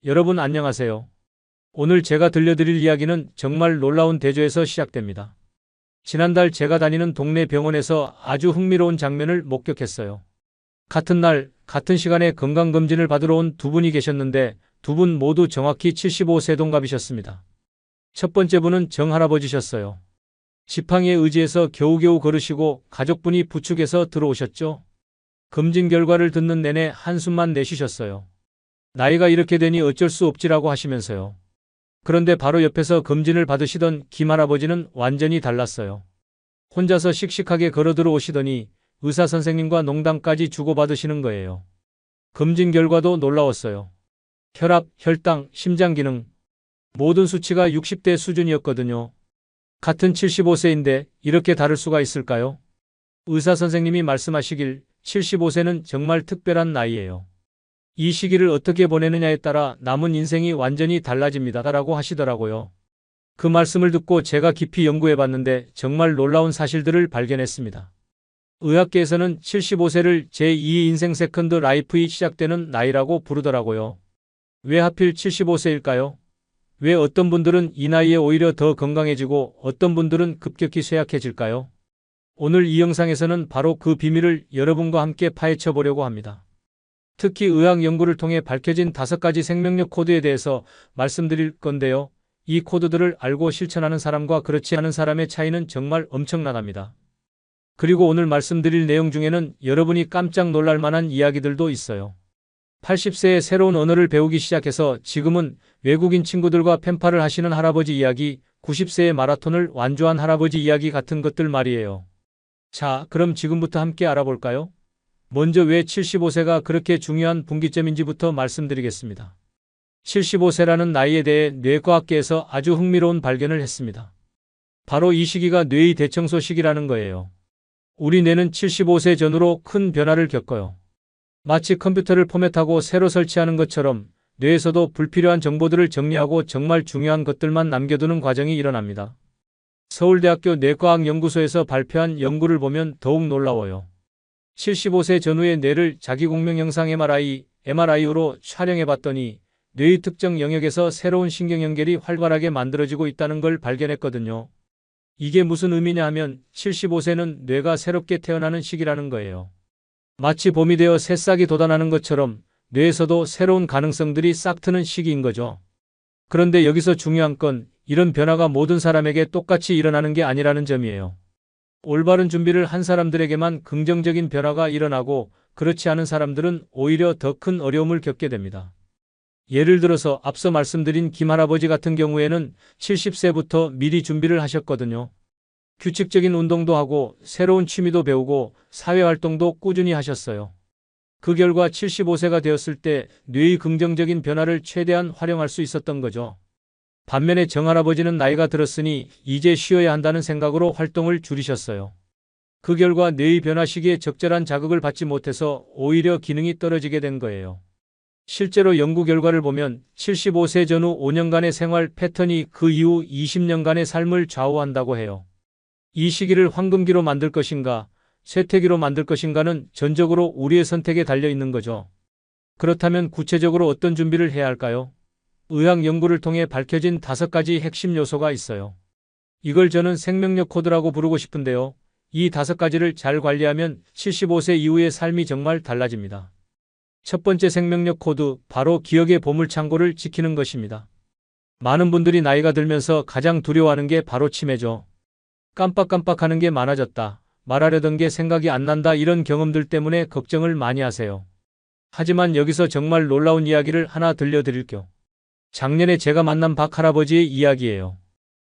여러분 안녕하세요. 오늘 제가 들려드릴 이야기는 정말 놀라운 대조에서 시작됩니다. 지난달 제가 다니는 동네 병원에서 아주 흥미로운 장면을 목격했어요. 같은 날, 같은 시간에 건강검진을 받으러 온 두 분이 계셨는데 두 분 모두 정확히 75세 동갑이셨습니다. 첫 번째 분은 정할아버지셨어요. 지팡이에 의지해서 겨우겨우 걸으시고 가족분이 부축해서 들어오셨죠. 검진 결과를 듣는 내내 한숨만 내쉬셨어요. 나이가 이렇게 되니 어쩔 수 없지라고 하시면서요. 그런데 바로 옆에서 검진을 받으시던 김할아버지는 완전히 달랐어요. 혼자서 씩씩하게 걸어 들어오시더니 의사 선생님과 농담까지 주고받으시는 거예요. 검진 결과도 놀라웠어요. 혈압, 혈당, 심장 기능 모든 수치가 60대 수준이었거든요. 같은 75세인데 이렇게 다를 수가 있을까요? 의사 선생님이 말씀하시길 75세는 정말 특별한 나이예요. 이 시기를 어떻게 보내느냐에 따라 남은 인생이 완전히 달라집니다. 라고 하시더라고요. 그 말씀을 듣고 제가 깊이 연구해봤는데 정말 놀라운 사실들을 발견했습니다. 의학계에서는 75세를 제2의 인생 세컨드 라이프이 시작되는 나이라고 부르더라고요. 왜 하필 75세일까요? 왜 어떤 분들은 이 나이에 오히려 더 건강해지고 어떤 분들은 급격히 쇠약해질까요? 오늘 이 영상에서는 바로 그 비밀을 여러분과 함께 파헤쳐 보려고 합니다. 특히 의학 연구를 통해 밝혀진 5가지 생명력 코드에 대해서 말씀드릴 건데요. 이 코드들을 알고 실천하는 사람과 그렇지 않은 사람의 차이는 정말 엄청나답니다. 그리고 오늘 말씀드릴 내용 중에는 여러분이 깜짝 놀랄 만한 이야기들도 있어요. 80세에 새로운 언어를 배우기 시작해서 지금은 외국인 친구들과 펜팔을 하시는 할아버지 이야기, 90세에 마라톤을 완주한 할아버지 이야기 같은 것들 말이에요. 자, 그럼 지금부터 함께 알아볼까요? 먼저 왜 75세가 그렇게 중요한 분기점인지부터 말씀드리겠습니다. 75세라는 나이에 대해 뇌과학계에서 아주 흥미로운 발견을 했습니다. 바로 이 시기가 뇌의 대청소 시기라는 거예요. 우리 뇌는 75세 전후로 큰 변화를 겪어요. 마치 컴퓨터를 포맷하고 새로 설치하는 것처럼 뇌에서도 불필요한 정보들을 정리하고 정말 중요한 것들만 남겨두는 과정이 일어납니다. 서울대학교 뇌과학연구소에서 발표한 연구를 보면 더욱 놀라워요. 75세 전후의 뇌를 자기공명 영상 MRI로 촬영해봤더니 뇌의 특정 영역에서 새로운 신경 연결이 활발하게 만들어지고 있다는 걸 발견했거든요. 이게 무슨 의미냐 하면 75세는 뇌가 새롭게 태어나는 시기라는 거예요. 마치 봄이 되어 새싹이 돋아나는 것처럼 뇌에서도 새로운 가능성들이 싹 트는 시기인 거죠. 그런데 여기서 중요한 건 이런 변화가 모든 사람에게 똑같이 일어나는 게 아니라는 점이에요. 올바른 준비를 한 사람들에게만 긍정적인 변화가 일어나고 그렇지 않은 사람들은 오히려 더 큰 어려움을 겪게 됩니다. 예를 들어서 앞서 말씀드린 김할아버지 같은 경우에는 70세부터 미리 준비를 하셨거든요. 규칙적인 운동도 하고 새로운 취미도 배우고 사회활동도 꾸준히 하셨어요. 그 결과 75세가 되었을 때 뇌의 긍정적인 변화를 최대한 활용할 수 있었던 거죠. 반면에 정할아버지는 나이가 들었으니 이제 쉬어야 한다는 생각으로 활동을 줄이셨어요. 그 결과 뇌의 변화 시기에 적절한 자극을 받지 못해서 오히려 기능이 떨어지게 된 거예요. 실제로 연구 결과를 보면 75세 전후 5년간의 생활 패턴이 그 이후 20년간의 삶을 좌우한다고 해요. 이 시기를 황금기로 만들 것인가, 쇠퇴기로 만들 것인가는 전적으로 우리의 선택에 달려 있는 거죠. 그렇다면 구체적으로 어떤 준비를 해야 할까요? 의학 연구를 통해 밝혀진 5가지 핵심 요소가 있어요. 이걸 저는 생명력 코드라고 부르고 싶은데요. 이 5가지를 잘 관리하면 75세 이후의 삶이 정말 달라집니다. 첫 번째 생명력 코드, 바로 기억의 보물창고를 지키는 것입니다. 많은 분들이 나이가 들면서 가장 두려워하는 게 바로 치매죠. 깜빡깜빡하는 게 많아졌다, 말하려던 게 생각이 안 난다, 이런 경험들 때문에 걱정을 많이 하세요. 하지만 여기서 정말 놀라운 이야기를 하나 들려드릴게요. 작년에 제가 만난 박 할아버지의 이야기예요.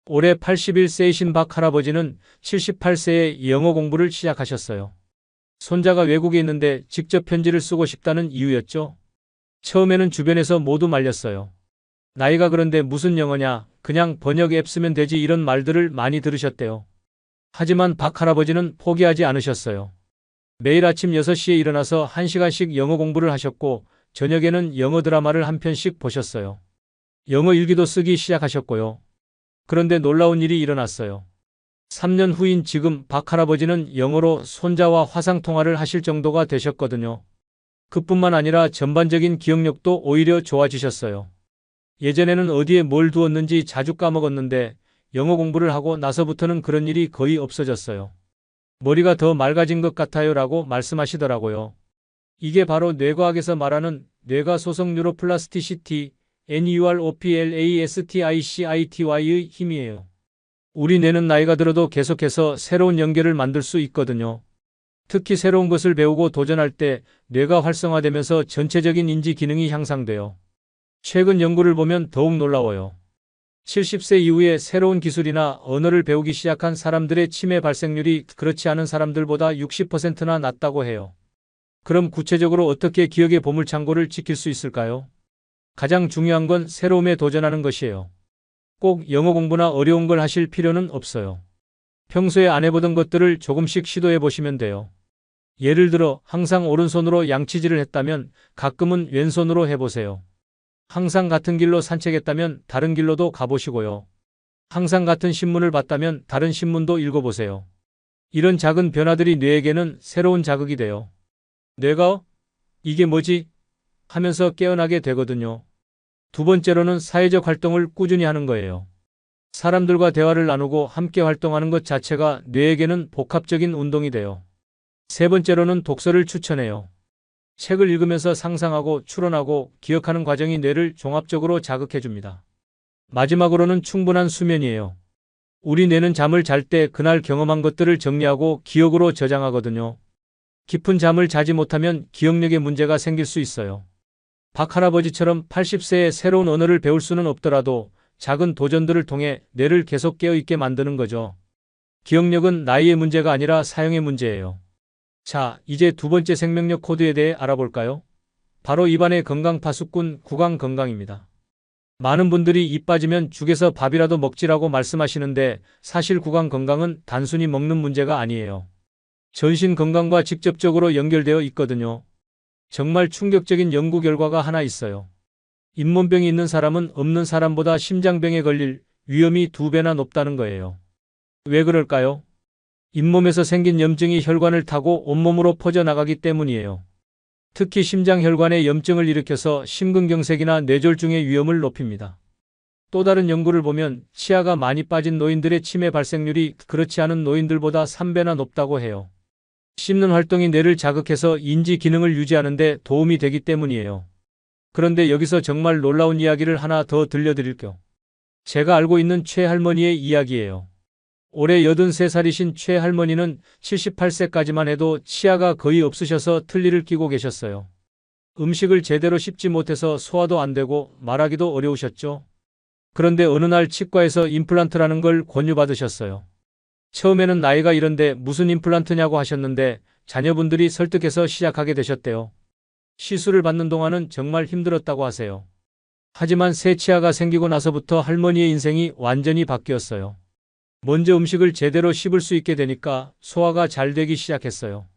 올해 81세이신 박 할아버지는 78세에 영어 공부를 시작하셨어요. 손자가 외국에 있는데 직접 편지를 쓰고 싶다는 이유였죠. 처음에는 주변에서 모두 말렸어요. 나이가 그런데 무슨 영어냐, 그냥 번역 앱 쓰면 되지, 이런 말들을 많이 들으셨대요. 하지만 박 할아버지는 포기하지 않으셨어요. 매일 아침 6시에 일어나서 1시간씩 영어 공부를 하셨고 저녁에는 영어 드라마를 한 편씩 보셨어요. 영어 일기도 쓰기 시작하셨고요. 그런데 놀라운 일이 일어났어요. 3년 후인 지금 박 할아버지는 영어로 손자와 화상통화를 하실 정도가 되셨거든요. 그뿐만 아니라 전반적인 기억력도 오히려 좋아지셨어요. 예전에는 어디에 뭘 두었는지 자주 까먹었는데 영어 공부를 하고 나서부터는 그런 일이 거의 없어졌어요. 머리가 더 맑아진 것 같아요 라고 말씀하시더라고요. 이게 바로 뇌과학에서 말하는 뇌가 소성 뉴로플라스티시티, NeuroPlasticity의 힘이에요. 우리 뇌는 나이가 들어도 계속해서 새로운 연결을 만들 수 있거든요. 특히 새로운 것을 배우고 도전할 때 뇌가 활성화되면서 전체적인 인지 기능이 향상돼요. 최근 연구를 보면 더욱 놀라워요. 70세 이후에 새로운 기술이나 언어를 배우기 시작한 사람들의 치매 발생률이 그렇지 않은 사람들보다 60%나 낮다고 해요. 그럼 구체적으로 어떻게 기억의 보물창고를 지킬 수 있을까요? 가장 중요한 건 새로움에 도전하는 것이에요. 꼭 영어 공부나 어려운 걸 하실 필요는 없어요. 평소에 안 해보던 것들을 조금씩 시도해 보시면 돼요. 예를 들어 항상 오른손으로 양치질을 했다면 가끔은 왼손으로 해보세요. 항상 같은 길로 산책했다면 다른 길로도 가보시고요. 항상 같은 신문을 봤다면 다른 신문도 읽어보세요. 이런 작은 변화들이 뇌에게는 새로운 자극이 돼요. 뇌가 이게 뭐지? 하면서 깨어나게 되거든요. 두 번째로는 사회적 활동을 꾸준히 하는 거예요. 사람들과 대화를 나누고 함께 활동하는 것 자체가 뇌에게는 복합적인 운동이 돼요. 세 번째로는 독서를 추천해요. 책을 읽으면서 상상하고 추론하고 기억하는 과정이 뇌를 종합적으로 자극해줍니다. 마지막으로는 충분한 수면이에요. 우리 뇌는 잠을 잘 때 그날 경험한 것들을 정리하고 기억으로 저장하거든요. 깊은 잠을 자지 못하면 기억력에 문제가 생길 수 있어요. 박 할아버지처럼 80세에 새로운 언어를 배울 수는 없더라도 작은 도전들을 통해 뇌를 계속 깨어있게 만드는 거죠. 기억력은 나이의 문제가 아니라 사용의 문제예요. 자, 이제 두 번째 생명력 코드에 대해 알아볼까요? 바로 입안의 건강 파수꾼 구강 건강입니다. 많은 분들이 입 빠지면 죽에서 밥이라도 먹지라고 말씀하시는데 사실 구강 건강은 단순히 먹는 문제가 아니에요. 전신 건강과 직접적으로 연결되어 있거든요. 정말 충격적인 연구 결과가 하나 있어요. 잇몸병이 있는 사람은 없는 사람보다 심장병에 걸릴 위험이 2배나 높다는 거예요. 왜 그럴까요? 잇몸에서 생긴 염증이 혈관을 타고 온몸으로 퍼져나가기 때문이에요. 특히 심장혈관에 염증을 일으켜서 심근경색이나 뇌졸중의 위험을 높입니다. 또 다른 연구를 보면 치아가 많이 빠진 노인들의 치매 발생률이 그렇지 않은 노인들보다 3배나 높다고 해요. 씹는 활동이 뇌를 자극해서 인지 기능을 유지하는 데 도움이 되기 때문이에요. 그런데 여기서 정말 놀라운 이야기를 하나 더 들려드릴게요. 제가 알고 있는 최할머니의 이야기예요. 올해 83살이신 최할머니는 78세까지만 해도 치아가 거의 없으셔서 틀니를 끼고 계셨어요. 음식을 제대로 씹지 못해서 소화도 안 되고 말하기도 어려우셨죠. 그런데 어느 날 치과에서 임플란트라는 걸 권유받으셨어요. 처음에는 나이가 이런데 무슨 임플란트냐고 하셨는데 자녀분들이 설득해서 시작하게 되셨대요. 시술을 받는 동안은 정말 힘들었다고 하세요. 하지만 새 치아가 생기고 나서부터 할머니의 인생이 완전히 바뀌었어요. 먼저 음식을 제대로 씹을 수 있게 되니까 소화가 잘 되기 시작했어요.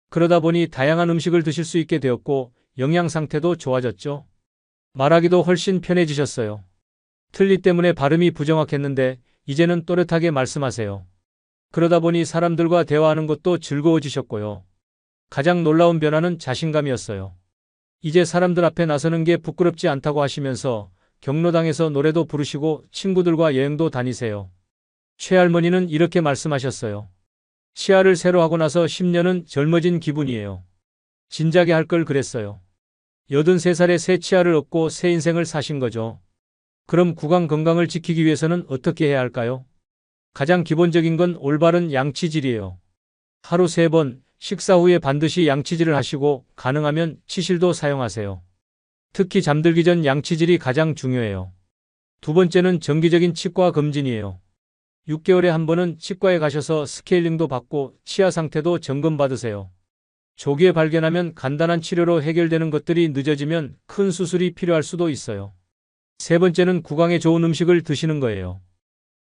그러다 보니 다양한 음식을 드실 수 있게 되었고 영양 상태도 좋아졌죠. 말하기도 훨씬 편해지셨어요. 틀니 때문에 발음이 부정확했는데 이제는 또렷하게 말씀하세요. 그러다 보니 사람들과 대화하는 것도 즐거워지셨고요. 가장 놀라운 변화는 자신감이었어요. 이제 사람들 앞에 나서는 게 부끄럽지 않다고 하시면서 경로당에서 노래도 부르시고 친구들과 여행도 다니세요. 최할머니는 이렇게 말씀하셨어요. 치아를 새로 하고 나서 10년은 젊어진 기분이에요. 진작에 할 걸 그랬어요. 83살에 새 치아를 얻고 새 인생을 사신 거죠. 그럼 구강 건강을 지키기 위해서는 어떻게 해야 할까요? 가장 기본적인 건 올바른 양치질이에요. 하루 3번, 식사 후에 반드시 양치질을 하시고 가능하면 치실도 사용하세요. 특히 잠들기 전 양치질이 가장 중요해요. 두 번째는 정기적인 치과 검진이에요. 6개월에 한 번은 치과에 가셔서 스케일링도 받고 치아 상태도 점검받으세요. 조기에 발견하면 간단한 치료로 해결되는 것들이 늦어지면 큰 수술이 필요할 수도 있어요. 세 번째는 구강에 좋은 음식을 드시는 거예요.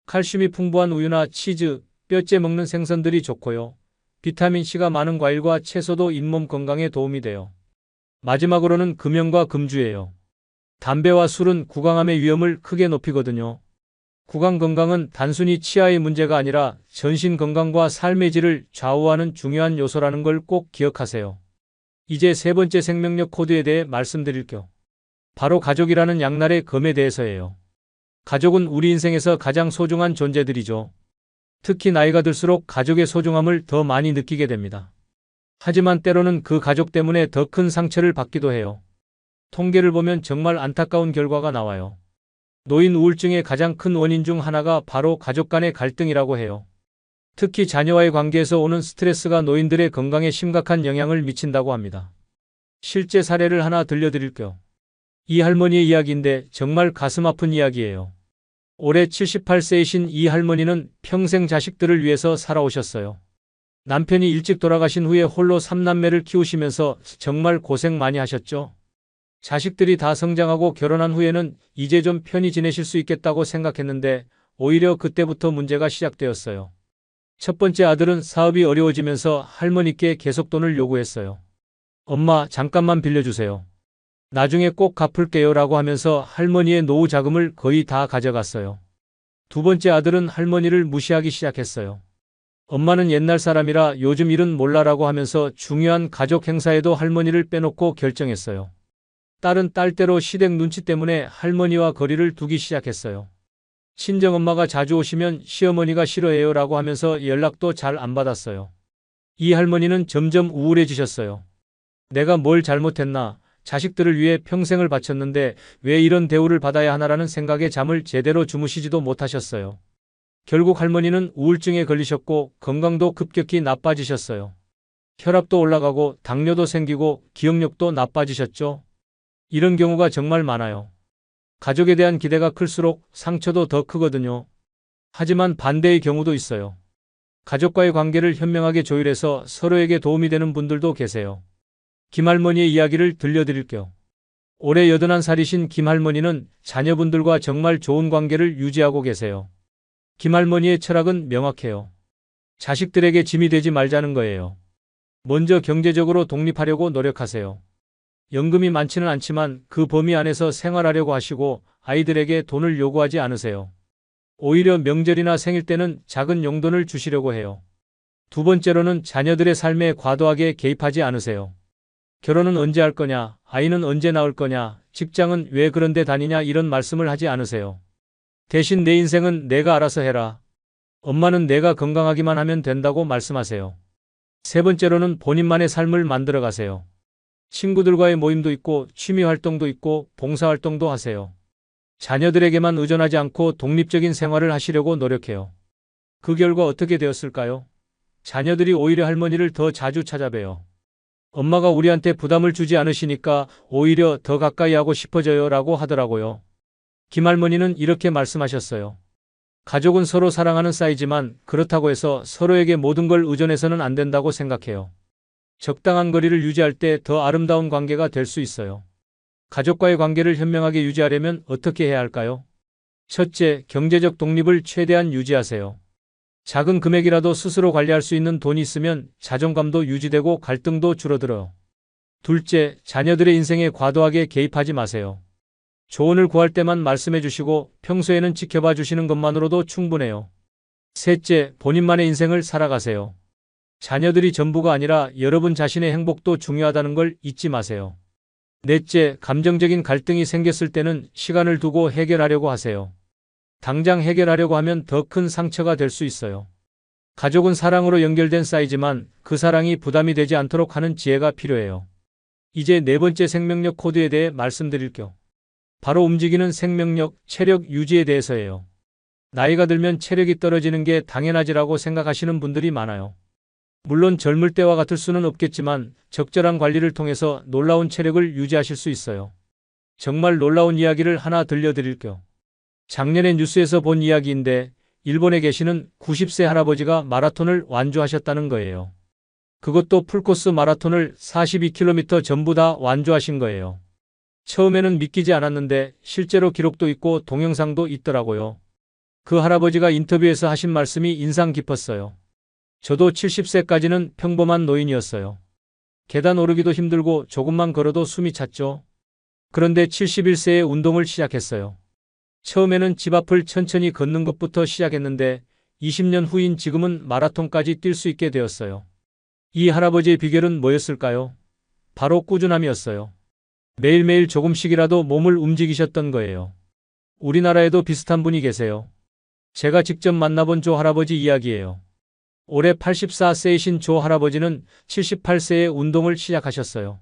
칼슘이 풍부한 우유나 치즈, 뼈째 먹는 생선들이 좋고요. 비타민C가 많은 과일과 채소도 잇몸 건강에 도움이 돼요. 마지막으로는 금연과 금주예요. 담배와 술은 구강암의 위험을 크게 높이거든요. 구강 건강은 단순히 치아의 문제가 아니라 전신 건강과 삶의 질을 좌우하는 중요한 요소라는 걸 꼭 기억하세요. 이제 세 번째 생명력 코드에 대해 말씀드릴게요. 바로 가족이라는 양날의 검에 대해서예요. 가족은 우리 인생에서 가장 소중한 존재들이죠. 특히 나이가 들수록 가족의 소중함을 더 많이 느끼게 됩니다. 하지만 때로는 그 가족 때문에 더 큰 상처를 받기도 해요. 통계를 보면 정말 안타까운 결과가 나와요. 노인 우울증의 가장 큰 원인 중 하나가 바로 가족 간의 갈등이라고 해요. 특히 자녀와의 관계에서 오는 스트레스가 노인들의 건강에 심각한 영향을 미친다고 합니다. 실제 사례를 하나 들려드릴게요. 이 할머니의 이야기인데 정말 가슴 아픈 이야기예요. 올해 78세이신 이 할머니는 평생 자식들을 위해서 살아오셨어요. 남편이 일찍 돌아가신 후에 홀로 3남매를 키우시면서 정말 고생 많이 하셨죠. 자식들이 다 성장하고 결혼한 후에는 이제 좀 편히 지내실 수 있겠다고 생각했는데 오히려 그때부터 문제가 시작되었어요. 첫 번째 아들은 사업이 어려워지면서 할머니께 계속 돈을 요구했어요. 엄마, 잠깐만 빌려주세요. 나중에 꼭 갚을게요 라고 하면서 할머니의 노후 자금을 거의 다 가져갔어요. 두 번째 아들은 할머니를 무시하기 시작했어요. 엄마는 옛날 사람이라 요즘 일은 몰라라고 하면서 중요한 가족 행사에도 할머니를 빼놓고 결정했어요. 딸은 딸대로 시댁 눈치 때문에 할머니와 거리를 두기 시작했어요. 친정엄마가 자주 오시면 시어머니가 싫어해요 라고 하면서 연락도 잘 안 받았어요. 이 할머니는 점점 우울해지셨어요. 내가 뭘 잘못했나? 자식들을 위해 평생을 바쳤는데 왜 이런 대우를 받아야 하나라는 생각에 잠을 제대로 주무시지도 못하셨어요. 결국 할머니는 우울증에 걸리셨고 건강도 급격히 나빠지셨어요. 혈압도 올라가고 당뇨도 생기고 기억력도 나빠지셨죠. 이런 경우가 정말 많아요. 가족에 대한 기대가 클수록 상처도 더 크거든요. 하지만 반대의 경우도 있어요. 가족과의 관계를 현명하게 조율해서 서로에게 도움이 되는 분들도 계세요. 김할머니의 이야기를 들려드릴게요. 올해 81살이신 김할머니는 자녀분들과 정말 좋은 관계를 유지하고 계세요. 김할머니의 철학은 명확해요. 자식들에게 짐이 되지 말자는 거예요. 먼저 경제적으로 독립하려고 노력하세요. 연금이 많지는 않지만 그 범위 안에서 생활하려고 하시고 아이들에게 돈을 요구하지 않으세요. 오히려 명절이나 생일 때는 작은 용돈을 주시려고 해요. 두 번째로는 자녀들의 삶에 과도하게 개입하지 않으세요. 결혼은 언제 할 거냐, 아이는 언제 낳을 거냐, 직장은 왜 그런 데 다니냐 이런 말씀을 하지 않으세요. 대신 내 인생은 내가 알아서 해라. 엄마는 내가 건강하기만 하면 된다고 말씀하세요. 세 번째로는 본인만의 삶을 만들어 가세요. 친구들과의 모임도 있고 취미 활동도 있고 봉사활동도 하세요. 자녀들에게만 의존하지 않고 독립적인 생활을 하시려고 노력해요. 그 결과 어떻게 되었을까요? 자녀들이 오히려 할머니를 더 자주 찾아봬요. 엄마가 우리한테 부담을 주지 않으시니까 오히려 더 가까이 하고 싶어져요 라고 하더라고요. 김할머니는 이렇게 말씀하셨어요. 가족은 서로 사랑하는 사이지만 그렇다고 해서 서로에게 모든 걸 의존해서는 안 된다고 생각해요. 적당한 거리를 유지할 때 더 아름다운 관계가 될 수 있어요. 가족과의 관계를 현명하게 유지하려면 어떻게 해야 할까요? 첫째, 경제적 독립을 최대한 유지하세요. 작은 금액이라도 스스로 관리할 수 있는 돈이 있으면 자존감도 유지되고 갈등도 줄어들어요. 둘째, 자녀들의 인생에 과도하게 개입하지 마세요. 조언을 구할 때만 말씀해 주시고 평소에는 지켜봐 주시는 것만으로도 충분해요. 셋째, 본인만의 인생을 살아가세요. 자녀들이 전부가 아니라 여러분 자신의 행복도 중요하다는 걸 잊지 마세요. 넷째, 감정적인 갈등이 생겼을 때는 시간을 두고 해결하려고 하세요. 당장 해결하려고 하면 더 큰 상처가 될 수 있어요. 가족은 사랑으로 연결된 사이지만 그 사랑이 부담이 되지 않도록 하는 지혜가 필요해요. 이제 네 번째 생명력 코드에 대해 말씀드릴게요. 바로 움직이는 생명력, 체력 유지에 대해서예요. 나이가 들면 체력이 떨어지는 게 당연하지라고 생각하시는 분들이 많아요. 물론 젊을 때와 같을 수는 없겠지만 적절한 관리를 통해서 놀라운 체력을 유지하실 수 있어요. 정말 놀라운 이야기를 하나 들려드릴게요. 작년에 뉴스에서 본 이야기인데 일본에 계시는 90세 할아버지가 마라톤을 완주하셨다는 거예요. 그것도 풀코스 마라톤을 42km 전부 다 완주하신 거예요. 처음에는 믿기지 않았는데 실제로 기록도 있고 동영상도 있더라고요. 그 할아버지가 인터뷰에서 하신 말씀이 인상 깊었어요. 저도 70세까지는 평범한 노인이었어요. 계단 오르기도 힘들고 조금만 걸어도 숨이 찼죠. 그런데 71세에 운동을 시작했어요. 처음에는 집 앞을 천천히 걷는 것부터 시작했는데 20년 후인 지금은 마라톤까지 뛸 수 있게 되었어요. 이 할아버지의 비결은 뭐였을까요? 바로 꾸준함이었어요. 매일매일 조금씩이라도 몸을 움직이셨던 거예요. 우리나라에도 비슷한 분이 계세요. 제가 직접 만나본 조 할아버지 이야기예요. 올해 84세이신 조 할아버지는 78세에 운동을 시작하셨어요.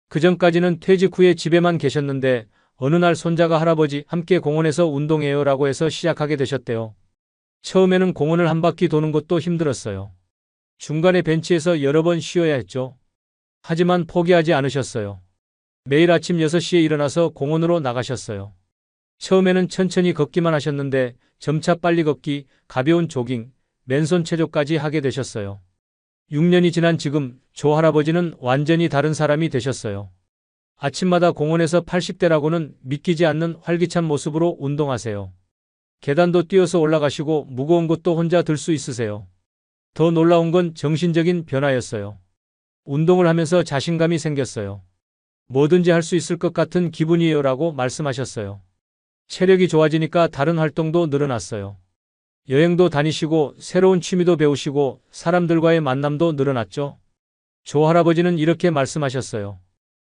그전까지는 퇴직 후에 집에만 계셨는데 어느 날 손자가 할아버지 함께 공원에서 운동해요 라고 해서 시작하게 되셨대요. 처음에는 공원을 한 바퀴 도는 것도 힘들었어요. 중간에 벤치에서 여러 번 쉬어야 했죠. 하지만 포기하지 않으셨어요. 매일 아침 6시에 일어나서 공원으로 나가셨어요. 처음에는 천천히 걷기만 하셨는데 점차 빨리 걷기, 가벼운 조깅, 맨손 체조까지 하게 되셨어요. 6년이 지난 지금 조 할아버지는 완전히 다른 사람이 되셨어요. 아침마다 공원에서 80대라고는 믿기지 않는 활기찬 모습으로 운동하세요. 계단도 뛰어서 올라가시고 무거운 것도 혼자 들 수 있으세요. 더 놀라운 건 정신적인 변화였어요. 운동을 하면서 자신감이 생겼어요. 뭐든지 할 수 있을 것 같은 기분이에요 라고 말씀하셨어요. 체력이 좋아지니까 다른 활동도 늘어났어요. 여행도 다니시고 새로운 취미도 배우시고 사람들과의 만남도 늘어났죠. 조 할아버지는 이렇게 말씀하셨어요.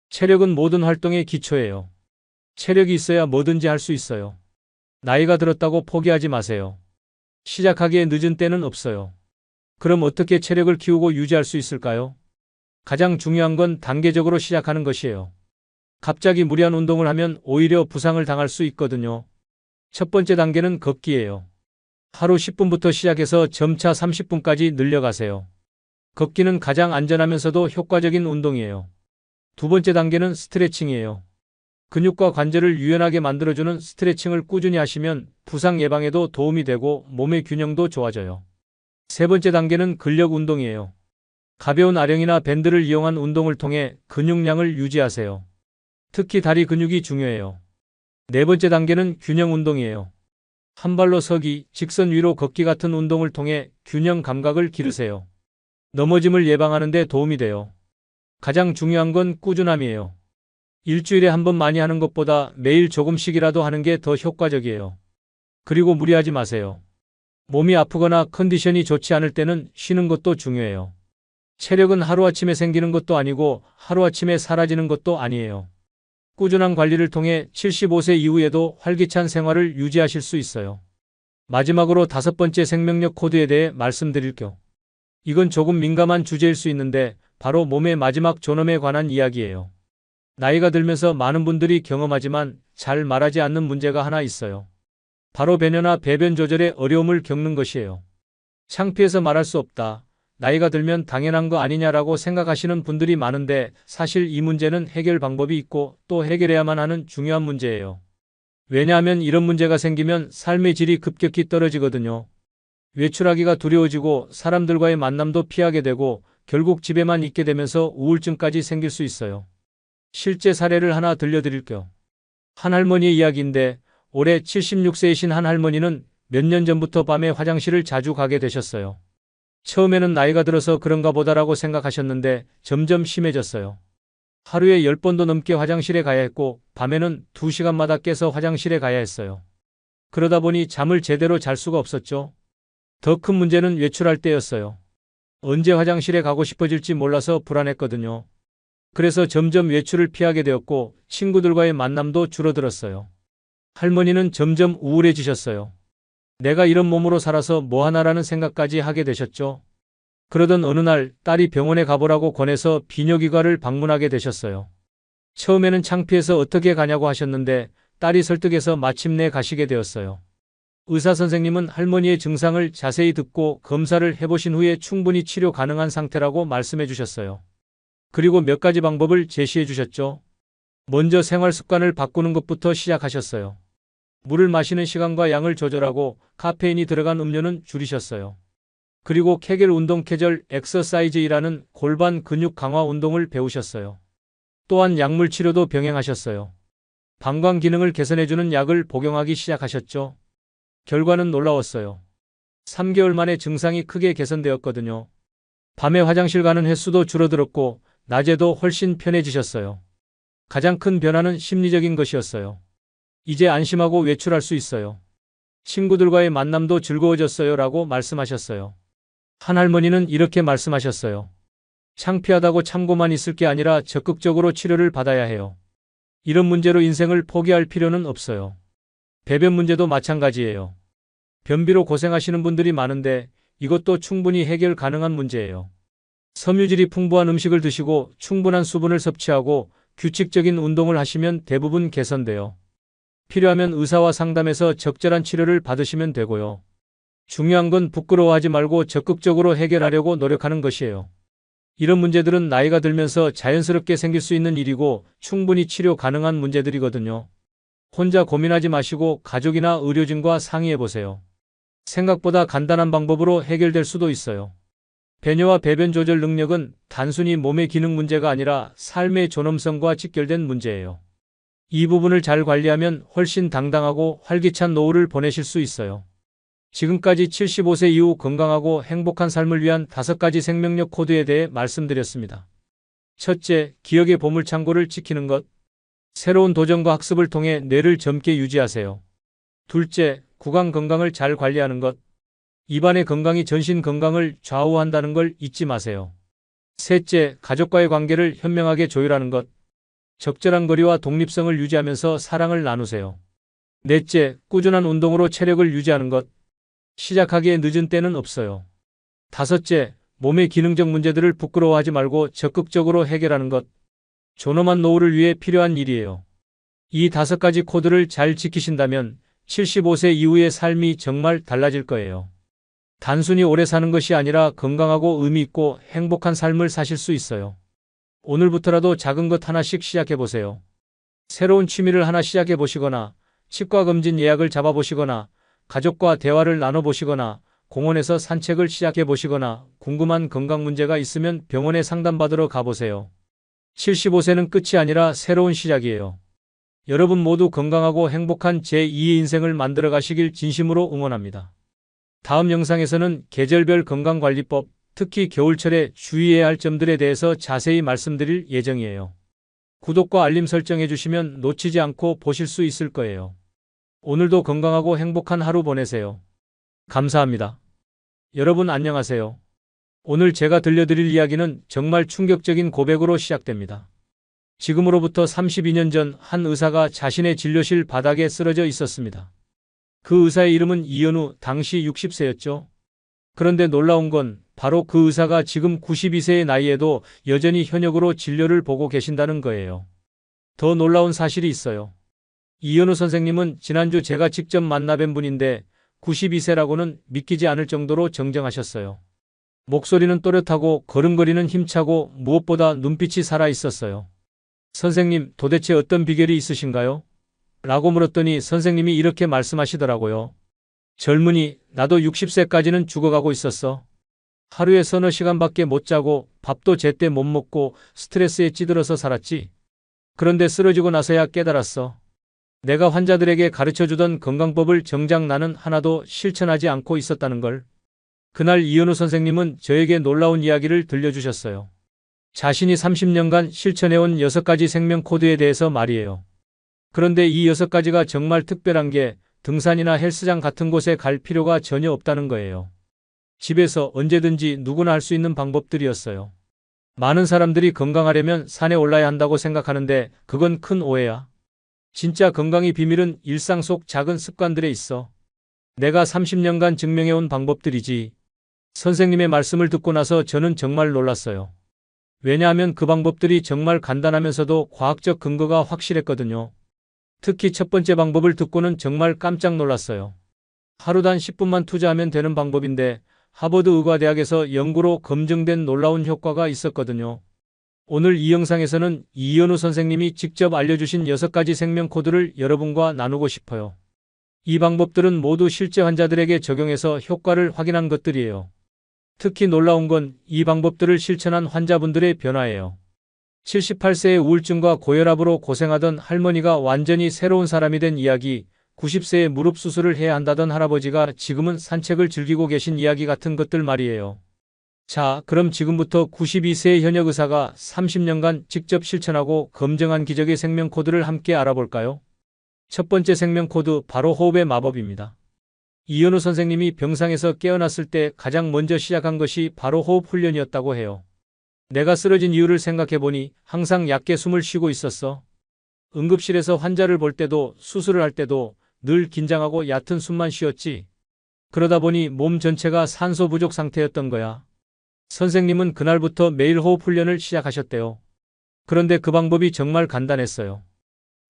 체력은 모든 활동의 기초예요. 체력이 있어야 뭐든지 할 수 있어요. 나이가 들었다고 포기하지 마세요. 시작하기에 늦은 때는 없어요. 그럼 어떻게 체력을 키우고 유지할 수 있을까요? 가장 중요한 건 단계적으로 시작하는 것이에요. 갑자기 무리한 운동을 하면 오히려 부상을 당할 수 있거든요. 첫 번째 단계는 걷기예요. 하루 10분부터 시작해서 점차 30분까지 늘려가세요. 걷기는 가장 안전하면서도 효과적인 운동이에요. 두 번째 단계는 스트레칭이에요. 근육과 관절을 유연하게 만들어주는 스트레칭을 꾸준히 하시면 부상 예방에도 도움이 되고 몸의 균형도 좋아져요. 세 번째 단계는 근력 운동이에요. 가벼운 아령이나 밴드를 이용한 운동을 통해 근육량을 유지하세요. 특히 다리 근육이 중요해요. 네 번째 단계는 균형 운동이에요. 한 발로 서기, 직선 위로 걷기 같은 운동을 통해 균형 감각을 기르세요. 넘어짐을 예방하는 데 도움이 돼요. 가장 중요한 건 꾸준함이에요. 일주일에 한 번 많이 하는 것보다 매일 조금씩이라도 하는 게 더 효과적이에요. 그리고 무리하지 마세요. 몸이 아프거나 컨디션이 좋지 않을 때는 쉬는 것도 중요해요. 체력은 하루아침에 생기는 것도 아니고 하루아침에 사라지는 것도 아니에요. 꾸준한 관리를 통해 75세 이후에도 활기찬 생활을 유지하실 수 있어요. 마지막으로 5번째 생명력 코드에 대해 말씀드릴게요. 이건 조금 민감한 주제일 수 있는데 바로 몸의 마지막 존엄에 관한 이야기예요. 나이가 들면서 많은 분들이 경험하지만 잘 말하지 않는 문제가 하나 있어요. 바로 배뇨나 배변 조절에 어려움을 겪는 것이에요. 창피해서 말할 수 없다. 나이가 들면 당연한 거 아니냐라고 생각하시는 분들이 많은데 사실 이 문제는 해결 방법이 있고 또 해결해야만 하는 중요한 문제예요. 왜냐하면 이런 문제가 생기면 삶의 질이 급격히 떨어지거든요. 외출하기가 두려워지고 사람들과의 만남도 피하게 되고 결국 집에만 있게 되면서 우울증까지 생길 수 있어요. 실제 사례를 하나 들려드릴게요. 한 할머니의 이야기인데 올해 76세이신 한 할머니는 몇 년 전부터 밤에 화장실을 자주 가게 되셨어요. 처음에는 나이가 들어서 그런가 보다라고 생각하셨는데 점점 심해졌어요. 하루에 10번도 넘게 화장실에 가야 했고 밤에는 2시간마다 깨서 화장실에 가야 했어요. 그러다 보니 잠을 제대로 잘 수가 없었죠. 더 큰 문제는 외출할 때였어요. 언제 화장실에 가고 싶어질지 몰라서 불안했거든요. 그래서 점점 외출을 피하게 되었고 친구들과의 만남도 줄어들었어요. 할머니는 점점 우울해지셨어요. 내가 이런 몸으로 살아서 뭐하나라는 생각까지 하게 되셨죠. 그러던 어느 날 딸이 병원에 가보라고 권해서 비뇨기과를 방문하게 되셨어요. 처음에는 창피해서 어떻게 가냐고 하셨는데 딸이 설득해서 마침내 가시게 되었어요. 의사 선생님은 할머니의 증상을 자세히 듣고 검사를 해보신 후에 충분히 치료 가능한 상태라고 말씀해 주셨어요. 그리고 몇 가지 방법을 제시해 주셨죠. 먼저 생활 습관을 바꾸는 것부터 시작하셨어요. 물을 마시는 시간과 양을 조절하고 카페인이 들어간 음료는 줄이셨어요. 그리고 케겔 운동 케절 엑서사이즈이라는 골반 근육 강화 운동을 배우셨어요. 또한 약물 치료도 병행하셨어요. 방광 기능을 개선해주는 약을 복용하기 시작하셨죠. 결과는 놀라웠어요. 3개월 만에 증상이 크게 개선되었거든요. 밤에 화장실 가는 횟수도 줄어들었고 낮에도 훨씬 편해지셨어요. 가장 큰 변화는 심리적인 것이었어요. 이제 안심하고 외출할 수 있어요. 친구들과의 만남도 즐거워졌어요 라고 말씀하셨어요. 한 할머니는 이렇게 말씀하셨어요. 창피하다고 참고만 있을 게 아니라 적극적으로 치료를 받아야 해요. 이런 문제로 인생을 포기할 필요는 없어요. 배변 문제도 마찬가지예요. 변비로 고생하시는 분들이 많은데 이것도 충분히 해결 가능한 문제예요. 섬유질이 풍부한 음식을 드시고 충분한 수분을 섭취하고 규칙적인 운동을 하시면 대부분 개선돼요. 필요하면 의사와 상담해서 적절한 치료를 받으시면 되고요. 중요한 건 부끄러워하지 말고 적극적으로 해결하려고 노력하는 것이에요. 이런 문제들은 나이가 들면서 자연스럽게 생길 수 있는 일이고 충분히 치료 가능한 문제들이거든요. 혼자 고민하지 마시고 가족이나 의료진과 상의해 보세요. 생각보다 간단한 방법으로 해결될 수도 있어요. 배뇨와 배변 조절 능력은 단순히 몸의 기능 문제가 아니라 삶의 존엄성과 직결된 문제예요. 이 부분을 잘 관리하면 훨씬 당당하고 활기찬 노후를 보내실 수 있어요. 지금까지 75세 이후 건강하고 행복한 삶을 위한 5가지 생명력 코드에 대해 말씀드렸습니다. 첫째, 기억의 보물창고를 지키는 것. 새로운 도전과 학습을 통해 뇌를 젊게 유지하세요. 둘째, 구강 건강을 잘 관리하는 것. 입안의 건강이 전신 건강을 좌우한다는 걸 잊지 마세요. 셋째, 가족과의 관계를 현명하게 조율하는 것. 적절한 거리와 독립성을 유지하면서 사랑을 나누세요. 넷째, 꾸준한 운동으로 체력을 유지하는 것. 시작하기에 늦은 때는 없어요. 다섯째, 몸의 기능적 문제들을 부끄러워하지 말고 적극적으로 해결하는 것. 존엄한 노후를 위해 필요한 일이에요. 이 5가지 코드를 잘 지키신다면 75세 이후의 삶이 정말 달라질 거예요. 단순히 오래 사는 것이 아니라 건강하고 의미 있고 행복한 삶을 사실 수 있어요. 오늘부터라도 작은 것 하나씩 시작해 보세요. 새로운 취미를 하나 시작해 보시거나, 치과 검진 예약을 잡아 보시거나, 가족과 대화를 나눠 보시거나, 공원에서 산책을 시작해 보시거나, 궁금한 건강 문제가 있으면 병원에 상담받으러 가보세요. 75세는 끝이 아니라 새로운 시작이에요. 여러분 모두 건강하고 행복한 제2의 인생을 만들어 가시길 진심으로 응원합니다. 다음 영상에서는 계절별 건강관리법, 특히 겨울철에 주의해야 할 점들에 대해서 자세히 말씀드릴 예정이에요. 구독과 알림 설정해 주시면 놓치지 않고 보실 수 있을 거예요. 오늘도 건강하고 행복한 하루 보내세요. 감사합니다. 여러분 안녕하세요. 오늘 제가 들려드릴 이야기는 정말 충격적인 고백으로 시작됩니다. 지금으로부터 32년 전 한 의사가 자신의 진료실 바닥에 쓰러져 있었습니다. 그 의사의 이름은 이현우, 당시 60세였죠. 그런데 놀라운 건 바로 그 의사가 지금 92세의 나이에도 여전히 현역으로 진료를 보고 계신다는 거예요. 더 놀라운 사실이 있어요. 이현우 선생님은 지난주 제가 직접 만나뵌 분인데 92세라고는 믿기지 않을 정도로 정정하셨어요. 목소리는 또렷하고 걸음걸이는 힘차고 무엇보다 눈빛이 살아 있었어요. 선생님, 도대체 어떤 비결이 있으신가요? 라고 물었더니 선생님이 이렇게 말씀하시더라고요. 젊은이, 나도 60세까지는 죽어가고 있었어. 하루에 서너 시간밖에 못 자고 밥도 제때 못 먹고 스트레스에 찌들어서 살았지. 그런데 쓰러지고 나서야 깨달았어. 내가 환자들에게 가르쳐주던 건강법을 정작 나는 하나도 실천하지 않고 있었다는 걸. 그날 이현우 선생님은 저에게 놀라운 이야기를 들려주셨어요. 자신이 30년간 실천해온 6가지 생명 코드에 대해서 말이에요. 그런데 이 6가지가 정말 특별한 게 등산이나 헬스장 같은 곳에 갈 필요가 전혀 없다는 거예요. 집에서 언제든지 누구나 할 수 있는 방법들이었어요. 많은 사람들이 건강하려면 산에 올라야 한다고 생각하는데 그건 큰 오해야. 진짜 건강의 비밀은 일상 속 작은 습관들에 있어. 내가 30년간 증명해온 방법들이지. 선생님의 말씀을 듣고 나서 저는 정말 놀랐어요. 왜냐하면 그 방법들이 정말 간단하면서도 과학적 근거가 확실했거든요. 특히 첫 번째 방법을 듣고는 정말 깜짝 놀랐어요. 하루단 10분만 투자하면 되는 방법인데 하버드 의과대학에서 연구로 검증된 놀라운 효과가 있었거든요. 오늘 이 영상에서는 이현우 선생님이 직접 알려주신 6가지 생명 코드를 여러분과 나누고 싶어요. 이 방법들은 모두 실제 환자들에게 적용해서 효과를 확인한 것들이에요. 특히 놀라운 건 이 방법들을 실천한 환자분들의 변화예요. 78세의 우울증과 고혈압으로 고생하던 할머니가 완전히 새로운 사람이 된 이야기, 90세에 무릎 수술을 해야 한다던 할아버지가 지금은 산책을 즐기고 계신 이야기 같은 것들 말이에요. 자, 그럼 지금부터 92세의 현역 의사가 30년간 직접 실천하고 검증한 기적의 생명 코드를 함께 알아볼까요? 첫 번째 생명 코드, 바로 호흡의 마법입니다. 이현우 선생님이 병상에서 깨어났을 때 가장 먼저 시작한 것이 바로 호흡 훈련이었다고 해요. 내가 쓰러진 이유를 생각해보니 항상 얕게 숨을 쉬고 있었어. 응급실에서 환자를 볼 때도 수술을 할 때도 늘 긴장하고 얕은 숨만 쉬었지. 그러다 보니 몸 전체가 산소 부족 상태였던 거야. 선생님은 그날부터 매일 호흡 훈련을 시작하셨대요. 그런데 그 방법이 정말 간단했어요.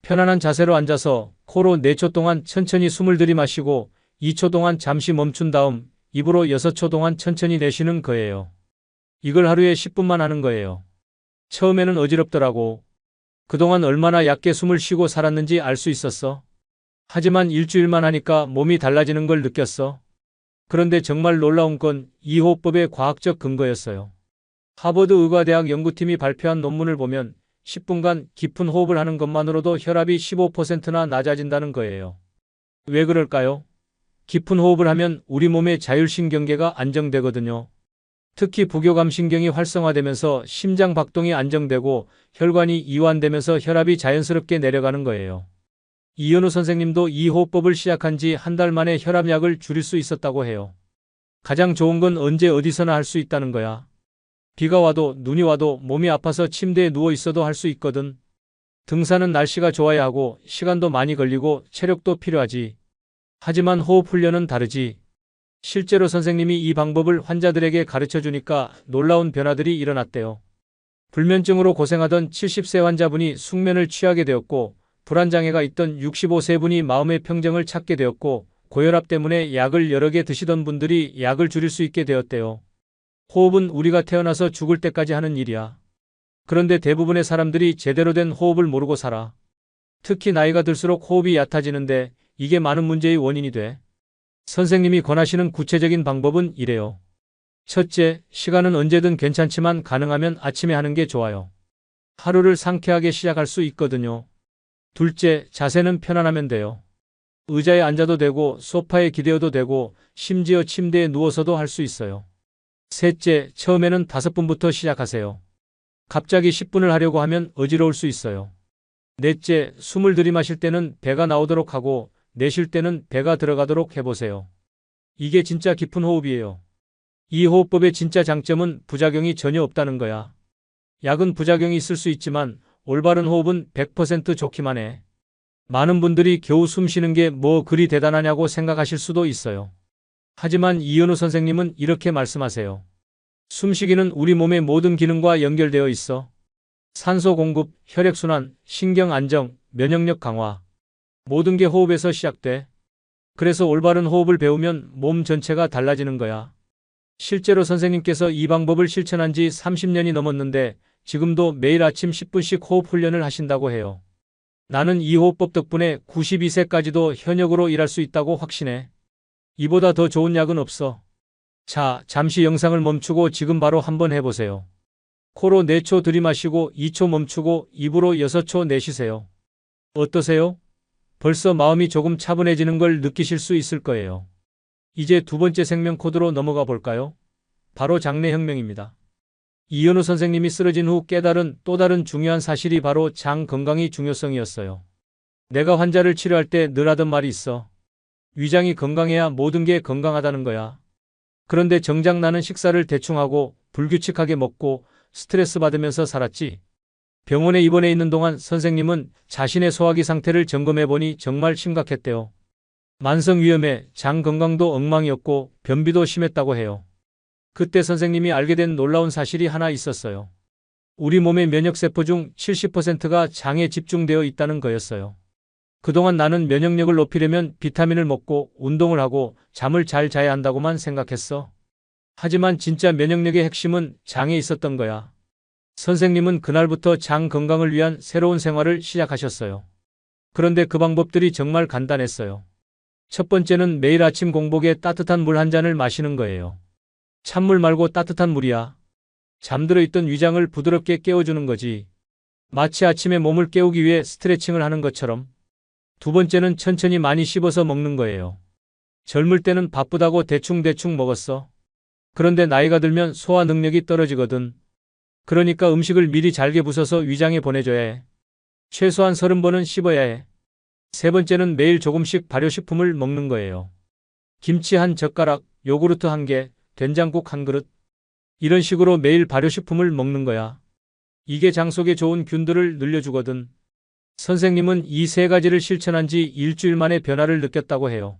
편안한 자세로 앉아서 코로 4초 동안 천천히 숨을 들이마시고 2초 동안 잠시 멈춘 다음 입으로 6초 동안 천천히 내쉬는 거예요. 이걸 하루에 10분만 하는 거예요. 처음에는 어지럽더라고. 그동안 얼마나 얕게 숨을 쉬고 살았는지 알 수 있었어. 하지만 일주일만 하니까 몸이 달라지는 걸 느꼈어. 그런데 정말 놀라운 건 이 호흡법의 과학적 근거였어요. 하버드 의과대학 연구팀이 발표한 논문을 보면 10분간 깊은 호흡을 하는 것만으로도 혈압이 15%나 낮아진다는 거예요. 왜 그럴까요? 깊은 호흡을 하면 우리 몸의 자율신경계가 안정되거든요. 특히 부교감신경이 활성화되면서 심장 박동이 안정되고 혈관이 이완되면서 혈압이 자연스럽게 내려가는 거예요. 이현우 선생님도 이 호흡법을 시작한 지 한 달 만에 혈압약을 줄일 수 있었다고 해요. 가장 좋은 건 언제 어디서나 할 수 있다는 거야. 비가 와도 눈이 와도 몸이 아파서 침대에 누워 있어도 할 수 있거든. 등산은 날씨가 좋아야 하고 시간도 많이 걸리고 체력도 필요하지. 하지만 호흡 훈련은 다르지. 실제로 선생님이 이 방법을 환자들에게 가르쳐 주니까 놀라운 변화들이 일어났대요. 불면증으로 고생하던 70세 환자분이 숙면을 취하게 되었고, 불안장애가 있던 65세 분이 마음의 평정을 찾게 되었고, 고혈압 때문에 약을 여러 개 드시던 분들이 약을 줄일 수 있게 되었대요. 호흡은 우리가 태어나서 죽을 때까지 하는 일이야. 그런데 대부분의 사람들이 제대로 된 호흡을 모르고 살아. 특히 나이가 들수록 호흡이 얕아지는데 이게 많은 문제의 원인이 돼. 선생님이 권하시는 구체적인 방법은 이래요. 첫째, 시간은 언제든 괜찮지만 가능하면 아침에 하는 게 좋아요. 하루를 상쾌하게 시작할 수 있거든요. 둘째, 자세는 편안하면 돼요. 의자에 앉아도 되고 소파에 기대어도 되고 심지어 침대에 누워서도 할 수 있어요. 셋째, 처음에는 5분부터 시작하세요. 갑자기 10분을 하려고 하면 어지러울 수 있어요. 넷째, 숨을 들이마실 때는 배가 나오도록 하고 내쉴 때는 배가 들어가도록 해보세요. 이게 진짜 깊은 호흡이에요. 이 호흡법의 진짜 장점은 부작용이 전혀 없다는 거야. 약은 부작용이 있을 수 있지만 올바른 호흡은 100% 좋기만 해. 많은 분들이 겨우 숨 쉬는 게 뭐 그리 대단하냐고 생각하실 수도 있어요. 하지만 이현우 선생님은 이렇게 말씀하세요. 숨쉬기는 우리 몸의 모든 기능과 연결되어 있어. 산소 공급, 혈액순환, 신경 안정, 면역력 강화. 모든 게 호흡에서 시작돼. 그래서 올바른 호흡을 배우면 몸 전체가 달라지는 거야. 실제로 선생님께서 이 방법을 실천한 지 30년이 넘었는데 지금도 매일 아침 10분씩 호흡 훈련을 하신다고 해요. 나는 이 호흡법 덕분에 92세까지도 현역으로 일할 수 있다고 확신해. 이보다 더 좋은 약은 없어. 자, 잠시 영상을 멈추고 지금 바로 한번 해보세요. 코로 4초 들이마시고 2초 멈추고 입으로 6초 내쉬세요. 어떠세요? 벌써 마음이 조금 차분해지는 걸 느끼실 수 있을 거예요. 이제 두 번째 생명 코드로 넘어가 볼까요? 바로 장내혁명입니다. 이현우 선생님이 쓰러진 후 깨달은 또 다른 중요한 사실이 바로 장 건강의 중요성이었어요. 내가 환자를 치료할 때 늘 하던 말이 있어. 위장이 건강해야 모든 게 건강하다는 거야. 그런데 정작 나는 식사를 대충 하고 불규칙하게 먹고 스트레스 받으면서 살았지. 병원에 입원해 있는 동안 선생님은 자신의 소화기 상태를 점검해보니 정말 심각했대요. 만성 위염에 장 건강도 엉망이었고 변비도 심했다고 해요. 그때 선생님이 알게 된 놀라운 사실이 하나 있었어요. 우리 몸의 면역세포 중 70%가 장에 집중되어 있다는 거였어요. 그동안 나는 면역력을 높이려면 비타민을 먹고 운동을 하고 잠을 잘 자야 한다고만 생각했어. 하지만 진짜 면역력의 핵심은 장에 있었던 거야. 선생님은 그날부터 장 건강을 위한 새로운 생활을 시작하셨어요. 그런데 그 방법들이 정말 간단했어요. 첫 번째는 매일 아침 공복에 따뜻한 물 한 잔을 마시는 거예요. 찬물 말고 따뜻한 물이야. 잠들어 있던 위장을 부드럽게 깨워주는 거지. 마치 아침에 몸을 깨우기 위해 스트레칭을 하는 것처럼. 두 번째는 천천히 많이 씹어서 먹는 거예요. 젊을 때는 바쁘다고 대충대충 먹었어. 그런데 나이가 들면 소화 능력이 떨어지거든. 그러니까 음식을 미리 잘게 부숴서 위장에 보내줘야 해. 최소한 30번은 씹어야 해. 세 번째는 매일 조금씩 발효식품을 먹는 거예요. 김치 한 젓가락, 요구르트 한 개, 된장국 한 그릇. 이런 식으로 매일 발효식품을 먹는 거야. 이게 장 속에 좋은 균들을 늘려주거든. 선생님은 이 세 가지를 실천한 지 일주일 만에 변화를 느꼈다고 해요.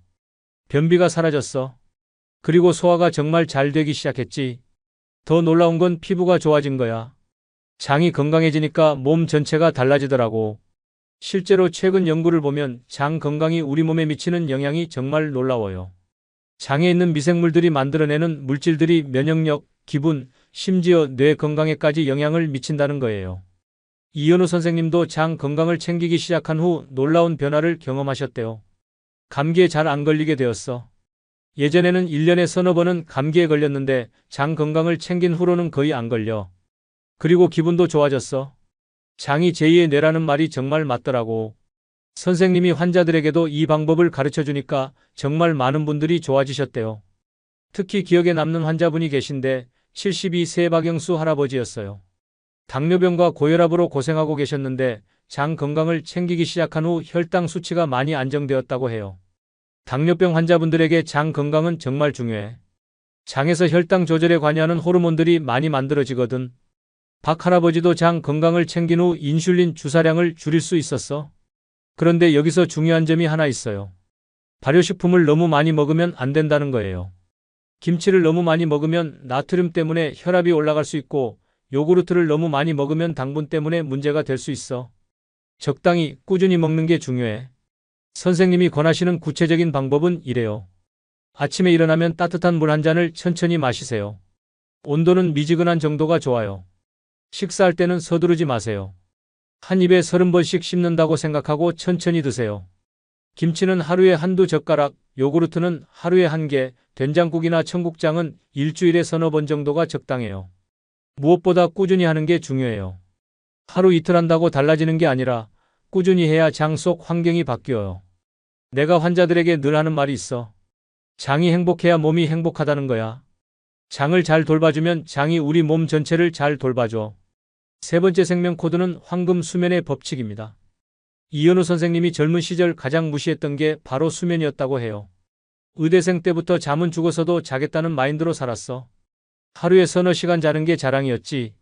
변비가 사라졌어. 그리고 소화가 정말 잘 되기 시작했지. 더 놀라운 건 피부가 좋아진 거야. 장이 건강해지니까 몸 전체가 달라지더라고. 실제로 최근 연구를 보면 장 건강이 우리 몸에 미치는 영향이 정말 놀라워요. 장에 있는 미생물들이 만들어내는 물질들이 면역력, 기분, 심지어 뇌 건강에까지 영향을 미친다는 거예요. 이현우 선생님도 장 건강을 챙기기 시작한 후 놀라운 변화를 경험하셨대요. 감기에 잘 안 걸리게 되었어. 예전에는 1년에 서너 번은 감기에 걸렸는데 장 건강을 챙긴 후로는 거의 안 걸려. 그리고 기분도 좋아졌어. 장이 제2의 뇌라는 말이 정말 맞더라고. 선생님이 환자들에게도 이 방법을 가르쳐 주니까 정말 많은 분들이 좋아지셨대요. 특히 기억에 남는 환자분이 계신데 72세 박영수 할아버지였어요. 당뇨병과 고혈압으로 고생하고 계셨는데 장 건강을 챙기기 시작한 후 혈당 수치가 많이 안정되었다고 해요. 당뇨병 환자분들에게 장 건강은 정말 중요해. 장에서 혈당 조절에 관여하는 호르몬들이 많이 만들어지거든. 박 할아버지도 장 건강을 챙긴 후 인슐린 주사량을 줄일 수 있었어. 그런데 여기서 중요한 점이 하나 있어요. 발효식품을 너무 많이 먹으면 안 된다는 거예요. 김치를 너무 많이 먹으면 나트륨 때문에 혈압이 올라갈 수 있고 요구르트를 너무 많이 먹으면 당분 때문에 문제가 될 수 있어. 적당히 꾸준히 먹는 게 중요해. 선생님이 권하시는 구체적인 방법은 이래요. 아침에 일어나면 따뜻한 물 한 잔을 천천히 마시세요. 온도는 미지근한 정도가 좋아요. 식사할 때는 서두르지 마세요. 한 입에 30번씩 씹는다고 생각하고 천천히 드세요. 김치는 하루에 한두 젓가락, 요구르트는 하루에 한 개, 된장국이나 청국장은 일주일에 서너 번 정도가 적당해요. 무엇보다 꾸준히 하는 게 중요해요. 하루 이틀 한다고 달라지는 게 아니라 꾸준히 해야 장 속 환경이 바뀌어요. 내가 환자들에게 늘 하는 말이 있어. 장이 행복해야 몸이 행복하다는 거야. 장을 잘 돌봐주면 장이 우리 몸 전체를 잘 돌봐줘. 세 번째 생명 코드는 황금 수면의 법칙입니다. 이현우 선생님이 젊은 시절 가장 무시했던 게 바로 수면이었다고 해요. 의대생 때부터 잠은 죽어서도 자겠다는 마인드로 살았어. 하루에 서너 시간 자는 게 자랑이었지.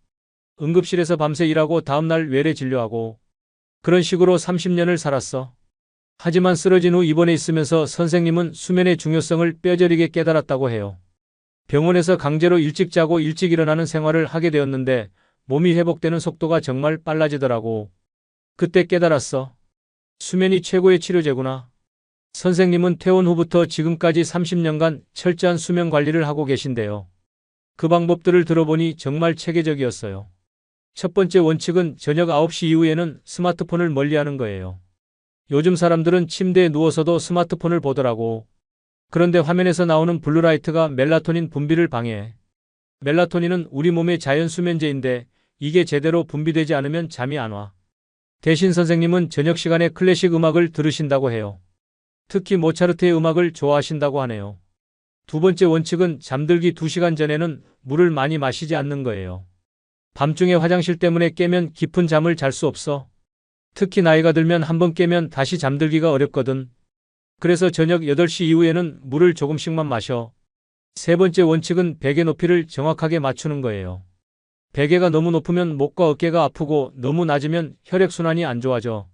응급실에서 밤새 일하고 다음날 외래 진료하고 그런 식으로 30년을 살았어. 하지만 쓰러진 후 입원해 있으면서 선생님은 수면의 중요성을 뼈저리게 깨달았다고 해요. 병원에서 강제로 일찍 자고 일찍 일어나는 생활을 하게 되었는데 몸이 회복되는 속도가 정말 빨라지더라고. 그때 깨달았어. 수면이 최고의 치료제구나. 선생님은 퇴원 후부터 지금까지 30년간 철저한 수면 관리를 하고 계신데요. 그 방법들을 들어보니 정말 체계적이었어요. 첫 번째 원칙은 저녁 9시 이후에는 스마트폰을 멀리하는 거예요. 요즘 사람들은 침대에 누워서도 스마트폰을 보더라고. 그런데 화면에서 나오는 블루라이트가 멜라토닌 분비를 방해해. 멜라토닌은 우리 몸의 자연 수면제인데 이게 제대로 분비되지 않으면 잠이 안 와. 대신 선생님은 저녁 시간에 클래식 음악을 들으신다고 해요. 특히 모차르트의 음악을 좋아하신다고 하네요. 두 번째 원칙은 잠들기 2시간 전에는 물을 많이 마시지 않는 거예요. 밤중에 화장실 때문에 깨면 깊은 잠을 잘 수 없어. 특히 나이가 들면 한번 깨면 다시 잠들기가 어렵거든. 그래서 저녁 8시 이후에는 물을 조금씩만 마셔. 세 번째 원칙은 베개 높이를 정확하게 맞추는 거예요. 베개가 너무 높으면 목과 어깨가 아프고 너무 낮으면 혈액순환이 안 좋아져.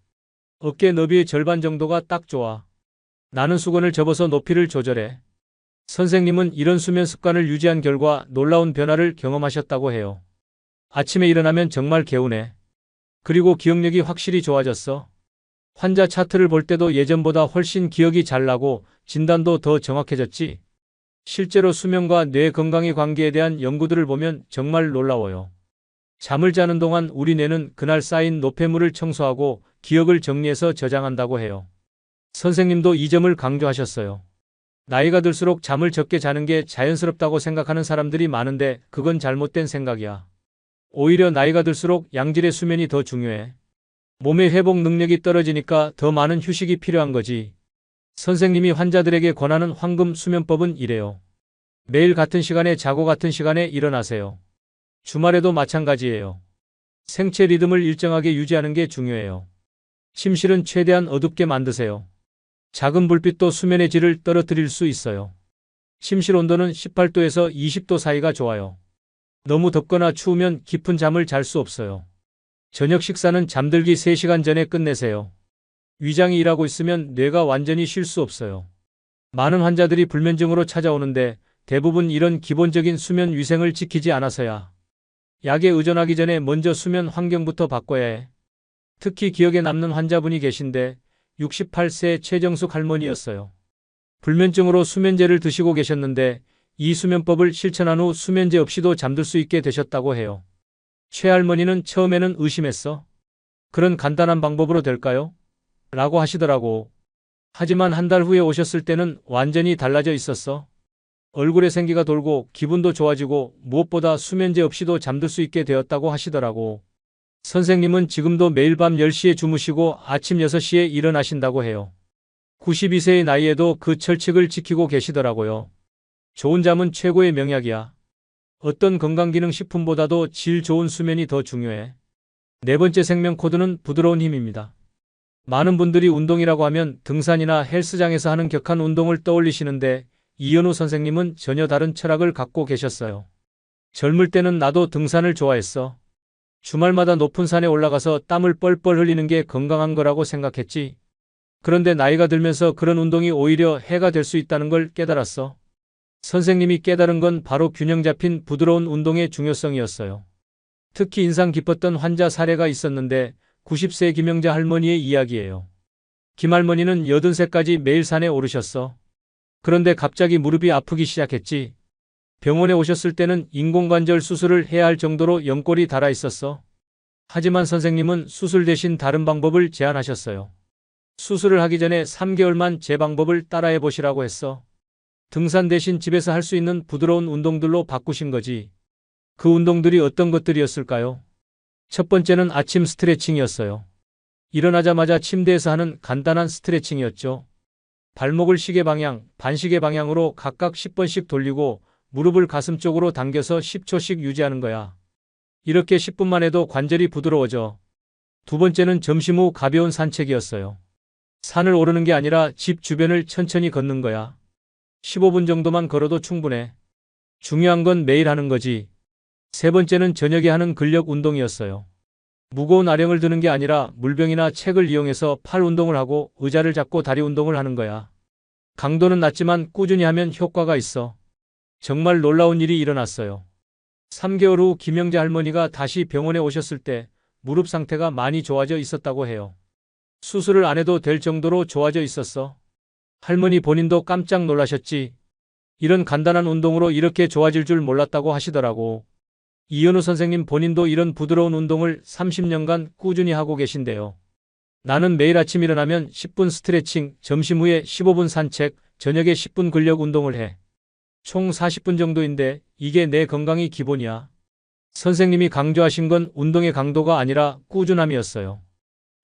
어깨 너비의 절반 정도가 딱 좋아. 나는 수건을 접어서 높이를 조절해. 선생님은 이런 수면 습관을 유지한 결과 놀라운 변화를 경험하셨다고 해요. 아침에 일어나면 정말 개운해. 그리고 기억력이 확실히 좋아졌어. 환자 차트를 볼 때도 예전보다 훨씬 기억이 잘 나고 진단도 더 정확해졌지. 실제로 수면과 뇌 건강의 관계에 대한 연구들을 보면 정말 놀라워요. 잠을 자는 동안 우리 뇌는 그날 쌓인 노폐물을 청소하고 기억을 정리해서 저장한다고 해요. 선생님도 이 점을 강조하셨어요. 나이가 들수록 잠을 적게 자는 게 자연스럽다고 생각하는 사람들이 많은데 그건 잘못된 생각이야. 오히려 나이가 들수록 양질의 수면이 더 중요해. 몸의 회복 능력이 떨어지니까 더 많은 휴식이 필요한 거지. 선생님이 환자들에게 권하는 황금 수면법은 이래요. 매일 같은 시간에 자고 같은 시간에 일어나세요. 주말에도 마찬가지예요. 생체 리듬을 일정하게 유지하는 게 중요해요. 침실은 최대한 어둡게 만드세요. 작은 불빛도 수면의 질을 떨어뜨릴 수 있어요. 침실 온도는 18도에서 20도 사이가 좋아요. 너무 덥거나 추우면 깊은 잠을 잘 수 없어요. 저녁 식사는 잠들기 3시간 전에 끝내세요. 위장이 일하고 있으면 뇌가 완전히 쉴 수 없어요. 많은 환자들이 불면증으로 찾아오는데 대부분 이런 기본적인 수면 위생을 지키지 않아서야. 약에 의존하기 전에 먼저 수면 환경부터 바꿔야 해. 특히 기억에 남는 환자분이 계신데 68세 최정숙 할머니였어요. 불면증으로 수면제를 드시고 계셨는데 이 수면법을 실천한 후 수면제 없이도 잠들 수 있게 되셨다고 해요. 최 할머니는 처음에는 의심했어. 그런 간단한 방법으로 될까요? 라고 하시더라고. 하지만 한 달 후에 오셨을 때는 완전히 달라져 있었어. 얼굴에 생기가 돌고 기분도 좋아지고 무엇보다 수면제 없이도 잠들 수 있게 되었다고 하시더라고. 선생님은 지금도 매일 밤 10시에 주무시고 아침 6시에 일어나신다고 해요. 92세의 나이에도 그 철칙을 지키고 계시더라고요. 좋은 잠은 최고의 명약이야. 어떤 건강기능식품보다도 질 좋은 수면이 더 중요해. 네 번째 생명 코드는 부드러운 힘입니다. 많은 분들이 운동이라고 하면 등산이나 헬스장에서 하는 격한 운동을 떠올리시는데 이현우 선생님은 전혀 다른 철학을 갖고 계셨어요. 젊을 때는 나도 등산을 좋아했어. 주말마다 높은 산에 올라가서 땀을 뻘뻘 흘리는 게 건강한 거라고 생각했지. 그런데 나이가 들면서 그런 운동이 오히려 해가 될 수 있다는 걸 깨달았어. 선생님이 깨달은 건 바로 균형 잡힌 부드러운 운동의 중요성이었어요. 특히 인상 깊었던 환자 사례가 있었는데 90세 김영자 할머니의 이야기예요. 김 할머니는 80세까지 매일 산에 오르셨어. 그런데 갑자기 무릎이 아프기 시작했지. 병원에 오셨을 때는 인공관절 수술을 해야 할 정도로 연골이 닳아 있었어. 하지만 선생님은 수술 대신 다른 방법을 제안하셨어요. 수술을 하기 전에 3개월만 제 방법을 따라해 보시라고 했어. 등산 대신 집에서 할 수 있는 부드러운 운동들로 바꾸신 거지. 그 운동들이 어떤 것들이었을까요? 첫 번째는 아침 스트레칭이었어요. 일어나자마자 침대에서 하는 간단한 스트레칭이었죠. 발목을 시계 방향, 반시계 방향으로 각각 10번씩 돌리고 무릎을 가슴 쪽으로 당겨서 10초씩 유지하는 거야. 이렇게 10분만 해도 관절이 부드러워져. 두 번째는 점심 후 가벼운 산책이었어요. 산을 오르는 게 아니라 집 주변을 천천히 걷는 거야. 15분 정도만 걸어도 충분해. 중요한 건 매일 하는 거지. 세 번째는 저녁에 하는 근력 운동이었어요. 무거운 아령을 드는 게 아니라 물병이나 책을 이용해서 팔 운동을 하고 의자를 잡고 다리 운동을 하는 거야. 강도는 낮지만 꾸준히 하면 효과가 있어. 정말 놀라운 일이 일어났어요. 3개월 후 김영자 할머니가 다시 병원에 오셨을 때 무릎 상태가 많이 좋아져 있었다고 해요. 수술을 안 해도 될 정도로 좋아져 있었어. 할머니 본인도 깜짝 놀라셨지. 이런 간단한 운동으로 이렇게 좋아질 줄 몰랐다고 하시더라고. 이현우 선생님 본인도 이런 부드러운 운동을 30년간 꾸준히 하고 계신데요. 나는 매일 아침 일어나면 10분 스트레칭, 점심 후에 15분 산책, 저녁에 10분 근력 운동을 해. 총 40분 정도인데 이게 내 건강이 기본이야. 선생님이 강조하신 건 운동의 강도가 아니라 꾸준함이었어요.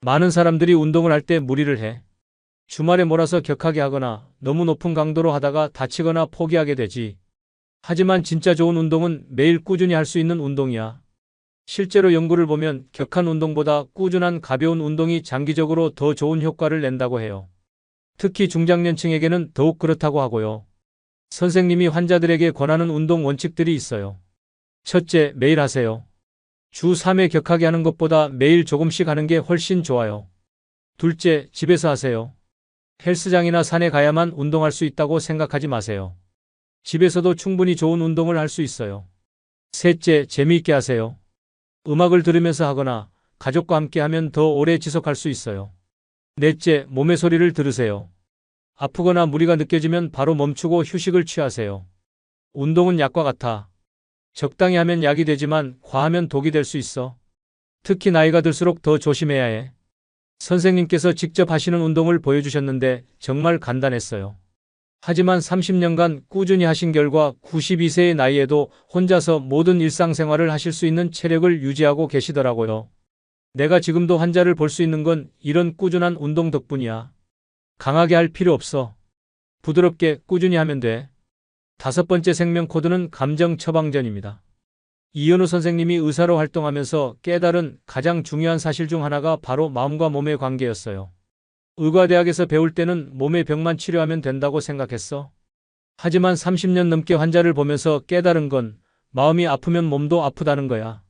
많은 사람들이 운동을 할 때 무리를 해. 주말에 몰아서 격하게 하거나 너무 높은 강도로 하다가 다치거나 포기하게 되지. 하지만 진짜 좋은 운동은 매일 꾸준히 할 수 있는 운동이야. 실제로 연구를 보면 격한 운동보다 꾸준한 가벼운 운동이 장기적으로 더 좋은 효과를 낸다고 해요. 특히 중장년층에게는 더욱 그렇다고 하고요. 선생님이 환자들에게 권하는 운동 원칙들이 있어요. 첫째, 매일 하세요. 주 3회 격하게 하는 것보다 매일 조금씩 하는 게 훨씬 좋아요. 둘째, 집에서 하세요. 헬스장이나 산에 가야만 운동할 수 있다고 생각하지 마세요. 집에서도 충분히 좋은 운동을 할 수 있어요. 셋째, 재미있게 하세요. 음악을 들으면서 하거나 가족과 함께 하면 더 오래 지속할 수 있어요. 넷째, 몸의 소리를 들으세요. 아프거나 무리가 느껴지면 바로 멈추고 휴식을 취하세요. 운동은 약과 같아. 적당히 하면 약이 되지만 과하면 독이 될 수 있어. 특히 나이가 들수록 더 조심해야 해. 선생님께서 직접 하시는 운동을 보여주셨는데 정말 간단했어요. 하지만 30년간 꾸준히 하신 결과 92세의 나이에도 혼자서 모든 일상생활을 하실 수 있는 체력을 유지하고 계시더라고요. 내가 지금도 환자를 볼 수 있는 건 이런 꾸준한 운동 덕분이야. 강하게 할 필요 없어. 부드럽게 꾸준히 하면 돼. 다섯 번째 생명 코드는 감정 처방전입니다. 이현우 선생님이 의사로 활동하면서 깨달은 가장 중요한 사실 중 하나가 바로 마음과 몸의 관계였어요. 의과대학에서 배울 때는 몸의 병만 치료하면 된다고 생각했어. 하지만 30년 넘게 환자를 보면서 깨달은 건 마음이 아프면 몸도 아프다는 거야.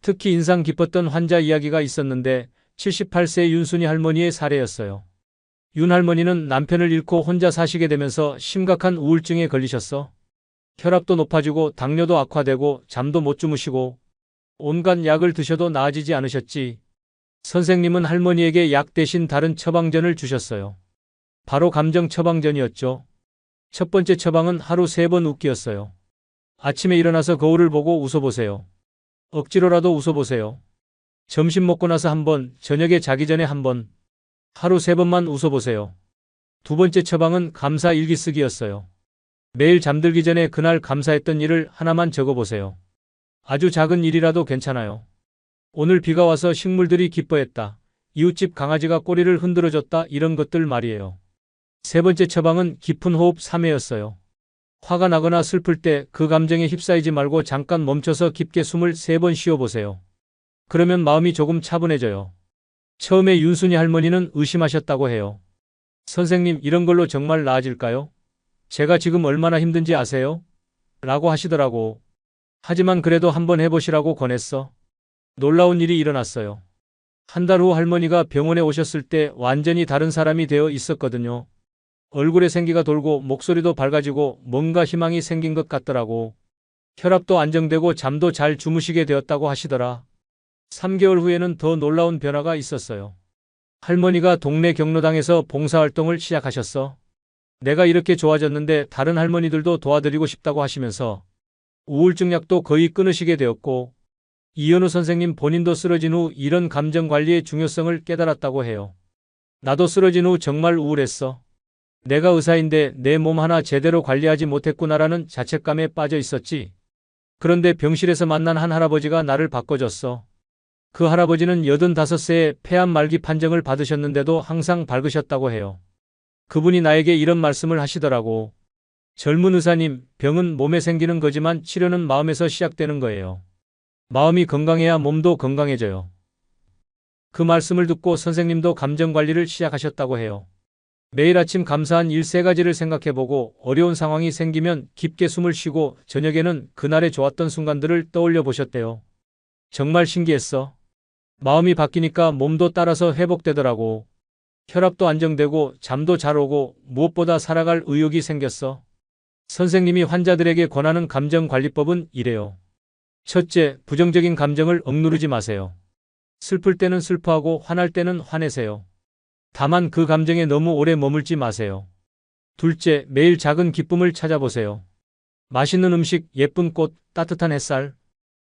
특히 인상 깊었던 환자 이야기가 있었는데 78세 윤순이 할머니의 사례였어요. 윤 할머니는 남편을 잃고 혼자 사시게 되면서 심각한 우울증에 걸리셨어. 혈압도 높아지고 당뇨도 악화되고 잠도 못 주무시고 온갖 약을 드셔도 나아지지 않으셨지. 선생님은 할머니에게 약 대신 다른 처방전을 주셨어요. 바로 감정 처방전이었죠. 첫 번째 처방은 하루 3번 웃기였어요. 아침에 일어나서 거울을 보고 웃어보세요. 억지로라도 웃어보세요. 점심 먹고 나서 1번, 저녁에 자기 전에 1번, 하루 3번만 웃어보세요. 두 번째 처방은 감사 일기 쓰기였어요. 매일 잠들기 전에 그날 감사했던 일을 하나만 적어보세요. 아주 작은 일이라도 괜찮아요. 오늘 비가 와서 식물들이 기뻐했다. 이웃집 강아지가 꼬리를 흔들어줬다. 이런 것들 말이에요. 세 번째 처방은 깊은 호흡 3회였어요. 화가 나거나 슬플 때 그 감정에 휩싸이지 말고 잠깐 멈춰서 깊게 숨을 3번 쉬어보세요. 그러면 마음이 조금 차분해져요. 처음에 윤순이 할머니는 의심하셨다고 해요. 선생님, 이런 걸로 정말 나아질까요? 제가 지금 얼마나 힘든지 아세요? 라고 하시더라고. 하지만 그래도 한번 해보시라고 권했어. 놀라운 일이 일어났어요. 한 달 후 할머니가 병원에 오셨을 때 완전히 다른 사람이 되어 있었거든요. 얼굴에 생기가 돌고 목소리도 밝아지고 뭔가 희망이 생긴 것 같더라고. 혈압도 안정되고 잠도 잘 주무시게 되었다고 하시더라. 3개월 후에는 더 놀라운 변화가 있었어요. 할머니가 동네 경로당에서 봉사활동을 시작하셨어. 내가 이렇게 좋아졌는데 다른 할머니들도 도와드리고 싶다고 하시면서 우울증 약도 거의 끊으시게 되었고, 이현우 선생님 본인도 쓰러진 후 이런 감정 관리의 중요성을 깨달았다고 해요. 나도 쓰러진 후 정말 우울했어. 내가 의사인데 내 몸 하나 제대로 관리하지 못했구나라는 자책감에 빠져 있었지. 그런데 병실에서 만난 한 할아버지가 나를 바꿔줬어. 그 할아버지는 85세에 폐암 말기 판정을 받으셨는데도 항상 밝으셨다고 해요. 그분이 나에게 이런 말씀을 하시더라고. 젊은 의사님, 병은 몸에 생기는 거지만 치료는 마음에서 시작되는 거예요. 마음이 건강해야 몸도 건강해져요. 그 말씀을 듣고 선생님도 감정관리를 시작하셨다고 해요. 매일 아침 감사한 일 3가지를 생각해보고 어려운 상황이 생기면 깊게 숨을 쉬고 저녁에는 그날의 좋았던 순간들을 떠올려 보셨대요. 정말 신기했어. 마음이 바뀌니까 몸도 따라서 회복되더라고. 혈압도 안정되고 잠도 잘 오고 무엇보다 살아갈 의욕이 생겼어. 선생님이 환자들에게 권하는 감정관리법은 이래요. 첫째, 부정적인 감정을 억누르지 마세요. 슬플 때는 슬퍼하고 화날 때는 화내세요. 다만 그 감정에 너무 오래 머물지 마세요. 둘째, 매일 작은 기쁨을 찾아보세요. 맛있는 음식, 예쁜 꽃, 따뜻한 햇살.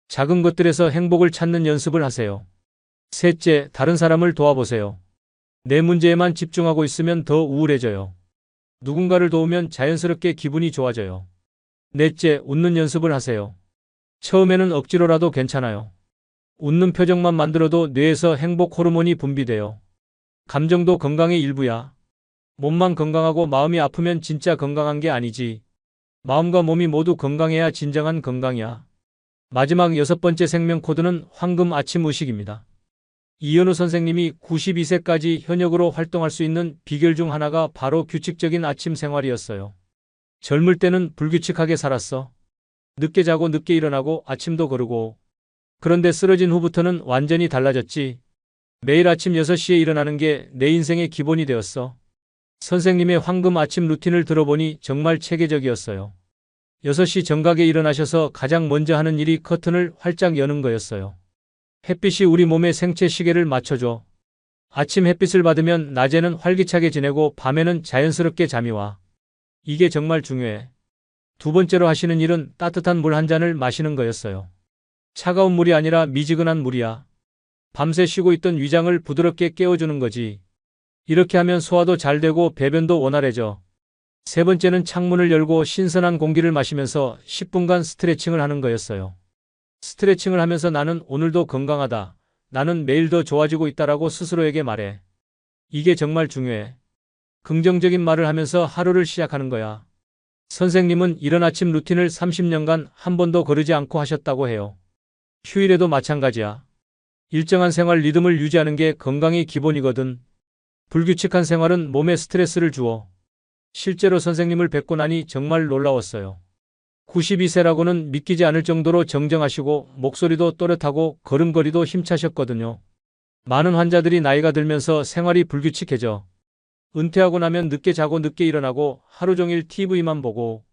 작은 것들에서 행복을 찾는 연습을 하세요. 셋째, 다른 사람을 도와보세요. 내 문제에만 집중하고 있으면 더 우울해져요. 누군가를 도우면 자연스럽게 기분이 좋아져요. 넷째, 웃는 연습을 하세요. 처음에는 억지로라도 괜찮아요. 웃는 표정만 만들어도 뇌에서 행복 호르몬이 분비돼요. 감정도 건강의 일부야. 몸만 건강하고 마음이 아프면 진짜 건강한 게 아니지. 마음과 몸이 모두 건강해야 진정한 건강이야. 마지막 6번째 생명 코드는 황금 아침 의식입니다. 이현우 선생님이 92세까지 현역으로 활동할 수 있는 비결 중 하나가 바로 규칙적인 아침 생활이었어요. 젊을 때는 불규칙하게 살았어. 늦게 자고 늦게 일어나고 아침도 거르고. 그런데 쓰러진 후부터는 완전히 달라졌지. 매일 아침 6시에 일어나는 게 내 인생의 기본이 되었어. 선생님의 황금 아침 루틴을 들어보니 정말 체계적이었어요. 6시 정각에 일어나셔서 가장 먼저 하는 일이 커튼을 활짝 여는 거였어요. 햇빛이 우리 몸의 생체 시계를 맞춰줘. 아침 햇빛을 받으면 낮에는 활기차게 지내고 밤에는 자연스럽게 잠이 와. 이게 정말 중요해. 두 번째로 하시는 일은 따뜻한 물 한 잔을 마시는 거였어요. 차가운 물이 아니라 미지근한 물이야. 밤새 쉬고 있던 위장을 부드럽게 깨워주는 거지. 이렇게 하면 소화도 잘 되고 배변도 원활해져. 세 번째는 창문을 열고 신선한 공기를 마시면서 10분간 스트레칭을 하는 거였어요. 스트레칭을 하면서 나는 오늘도 건강하다. 나는 매일 더 좋아지고 있다라고 스스로에게 말해. 이게 정말 중요해. 긍정적인 말을 하면서 하루를 시작하는 거야. 선생님은 이런 아침 루틴을 30년간 한 번도 거르지 않고 하셨다고 해요. 휴일에도 마찬가지야. 일정한 생활 리듬을 유지하는 게 건강의 기본이거든. 불규칙한 생활은 몸에 스트레스를 주어. 실제로 선생님을 뵙고 나니 정말 놀라웠어요. 92세라고는 믿기지 않을 정도로 정정하시고 목소리도 또렷하고 걸음걸이도 힘차셨거든요. 많은 환자들이 나이가 들면서 생활이 불규칙해져 은퇴하고 나면 늦게 자고 늦게 일어나고 하루 종일 TV만 보고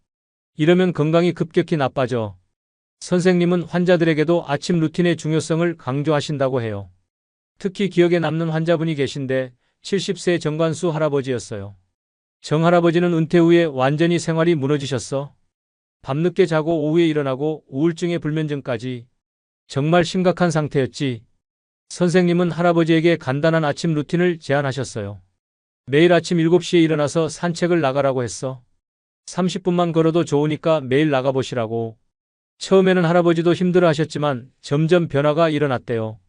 이러면 건강이 급격히 나빠져. 선생님은 환자들에게도 아침 루틴의 중요성을 강조하신다고 해요. 특히 기억에 남는 환자분이 계신데 70세 정관수 할아버지였어요. 정 할아버지는 은퇴 후에 완전히 생활이 무너지셨어. 밤늦게 자고 오후에 일어나고 우울증에 불면증까지. 정말 심각한 상태였지. 선생님은 할아버지에게 간단한 아침 루틴을 제안하셨어요. 매일 아침 7시에 일어나서 산책을 나가라고 했어. 30분만 걸어도 좋으니까 매일 나가보시라고. 처음에는 할아버지도 힘들어 하셨지만 점점 변화가 일어났대요.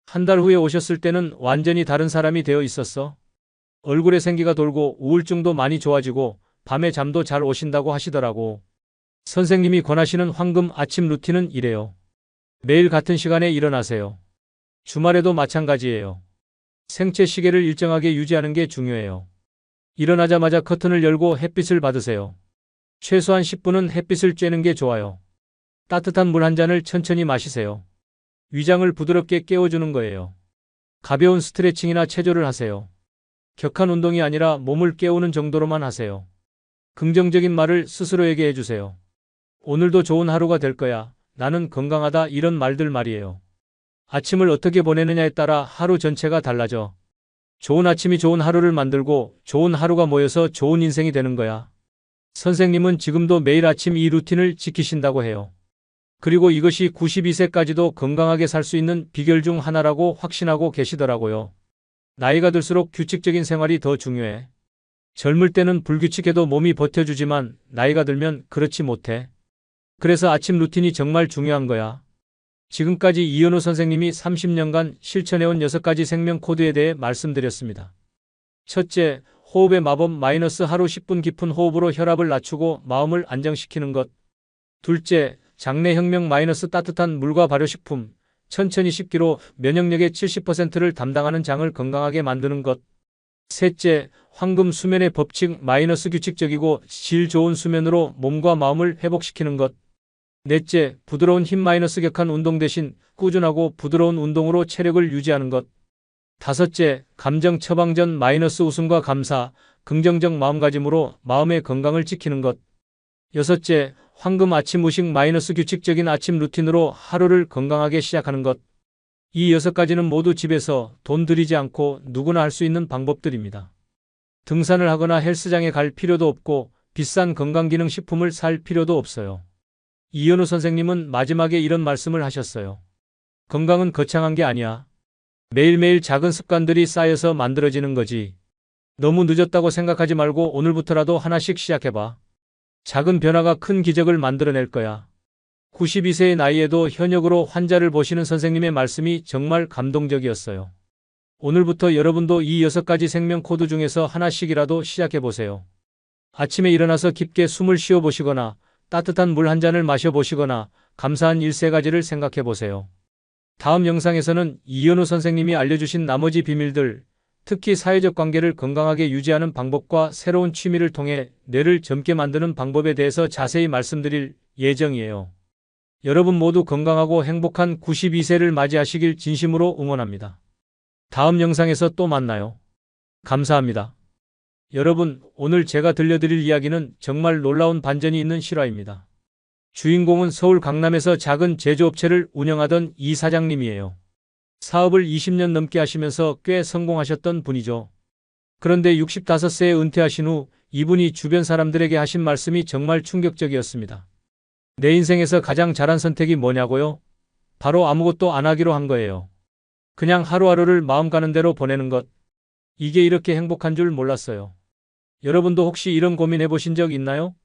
한 달 후에 오셨을 때는 완전히 다른 사람이 되어 있었어. 얼굴에 생기가 돌고 우울증도 많이 좋아지고 밤에 잠도 잘 오신다고 하시더라고. 선생님이 권하시는 황금 아침 루틴은 이래요. 매일 같은 시간에 일어나세요. 주말에도 마찬가지예요. 생체 시계를 일정하게 유지하는 게 중요해요. 일어나자마자 커튼을 열고 햇빛을 받으세요. 최소한 10분은 햇빛을 쬐는 게 좋아요. 따뜻한 물 한 잔을 천천히 마시세요. 위장을 부드럽게 깨워주는 거예요. 가벼운 스트레칭이나 체조를 하세요. 격한 운동이 아니라 몸을 깨우는 정도로만 하세요. 긍정적인 말을 스스로에게 해주세요. 오늘도 좋은 하루가 될 거야. 나는 건강하다. 이런 말들 말이에요. 아침을 어떻게 보내느냐에 따라 하루 전체가 달라져. 좋은 아침이 좋은 하루를 만들고 좋은 하루가 모여서 좋은 인생이 되는 거야. 선생님은 지금도 매일 아침 이 루틴을 지키신다고 해요. 그리고 이것이 92세까지도 건강하게 살 수 있는 비결 중 하나라고 확신하고 계시더라고요. 나이가 들수록 규칙적인 생활이 더 중요해. 젊을 때는 불규칙해도 몸이 버텨주지만 나이가 들면 그렇지 못해. 그래서 아침 루틴이 정말 중요한 거야. 지금까지 이현우 선생님이 30년간 실천해온 6가지 생명 코드에 대해 말씀드렸습니다. 첫째, 호흡의 마법 하루 10분 깊은 호흡으로 혈압을 낮추고 마음을 안정시키는 것. 둘째, 장내혁명 따뜻한 물과 발효식품. 천천히 식기로 면역력의 70%를 담당하는 장을 건강하게 만드는 것. 셋째, 황금 수면의 법칙 규칙적이고 질 좋은 수면으로 몸과 마음을 회복시키는 것. 넷째, 부드러운 힘 격한 운동 대신 꾸준하고 부드러운 운동으로 체력을 유지하는 것. 다섯째, 감정 처방전 웃음과 감사, 긍정적 마음가짐으로 마음의 건강을 지키는 것. 여섯째, 황금 아침 의식 규칙적인 아침 루틴으로 하루를 건강하게 시작하는 것. 이 6가지는 모두 집에서 돈 들이지 않고 누구나 할 수 있는 방법들입니다. 등산을 하거나 헬스장에 갈 필요도 없고 비싼 건강기능식품을 살 필요도 없어요. 이현우 선생님은 마지막에 이런 말씀을 하셨어요. 건강은 거창한 게 아니야. 매일매일 작은 습관들이 쌓여서 만들어지는 거지. 너무 늦었다고 생각하지 말고 오늘부터라도 하나씩 시작해봐. 작은 변화가 큰 기적을 만들어낼 거야. 92세의 나이에도 현역으로 환자를 보시는 선생님의 말씀이 정말 감동적이었어요. 오늘부터 여러분도 이 6가지 생명 코드 중에서 하나씩이라도 시작해보세요. 아침에 일어나서 깊게 숨을 쉬어보시거나 따뜻한 물 한 잔을 마셔보시거나 감사한 일 3가지를 생각해보세요. 다음 영상에서는 이현우 선생님이 알려주신 나머지 비밀들, 특히 사회적 관계를 건강하게 유지하는 방법과 새로운 취미를 통해 뇌를 젊게 만드는 방법에 대해서 자세히 말씀드릴 예정이에요. 여러분 모두 건강하고 행복한 92세를 맞이하시길 진심으로 응원합니다. 다음 영상에서 또 만나요. 감사합니다. 여러분, 오늘 제가 들려드릴 이야기는 정말 놀라운 반전이 있는 실화입니다. 주인공은 서울 강남에서 작은 제조업체를 운영하던 이 사장님이에요. 사업을 20년 넘게 하시면서 꽤 성공하셨던 분이죠. 그런데 65세에 은퇴하신 후 이분이 주변 사람들에게 하신 말씀이 정말 충격적이었습니다. 내 인생에서 가장 잘한 선택이 뭐냐고요? 바로 아무것도 안 하기로 한 거예요. 그냥 하루하루를 마음 가는 대로 보내는 것. 이게 이렇게 행복한 줄 몰랐어요. 여러분도 혹시 이런 고민 해보신 적 있나요?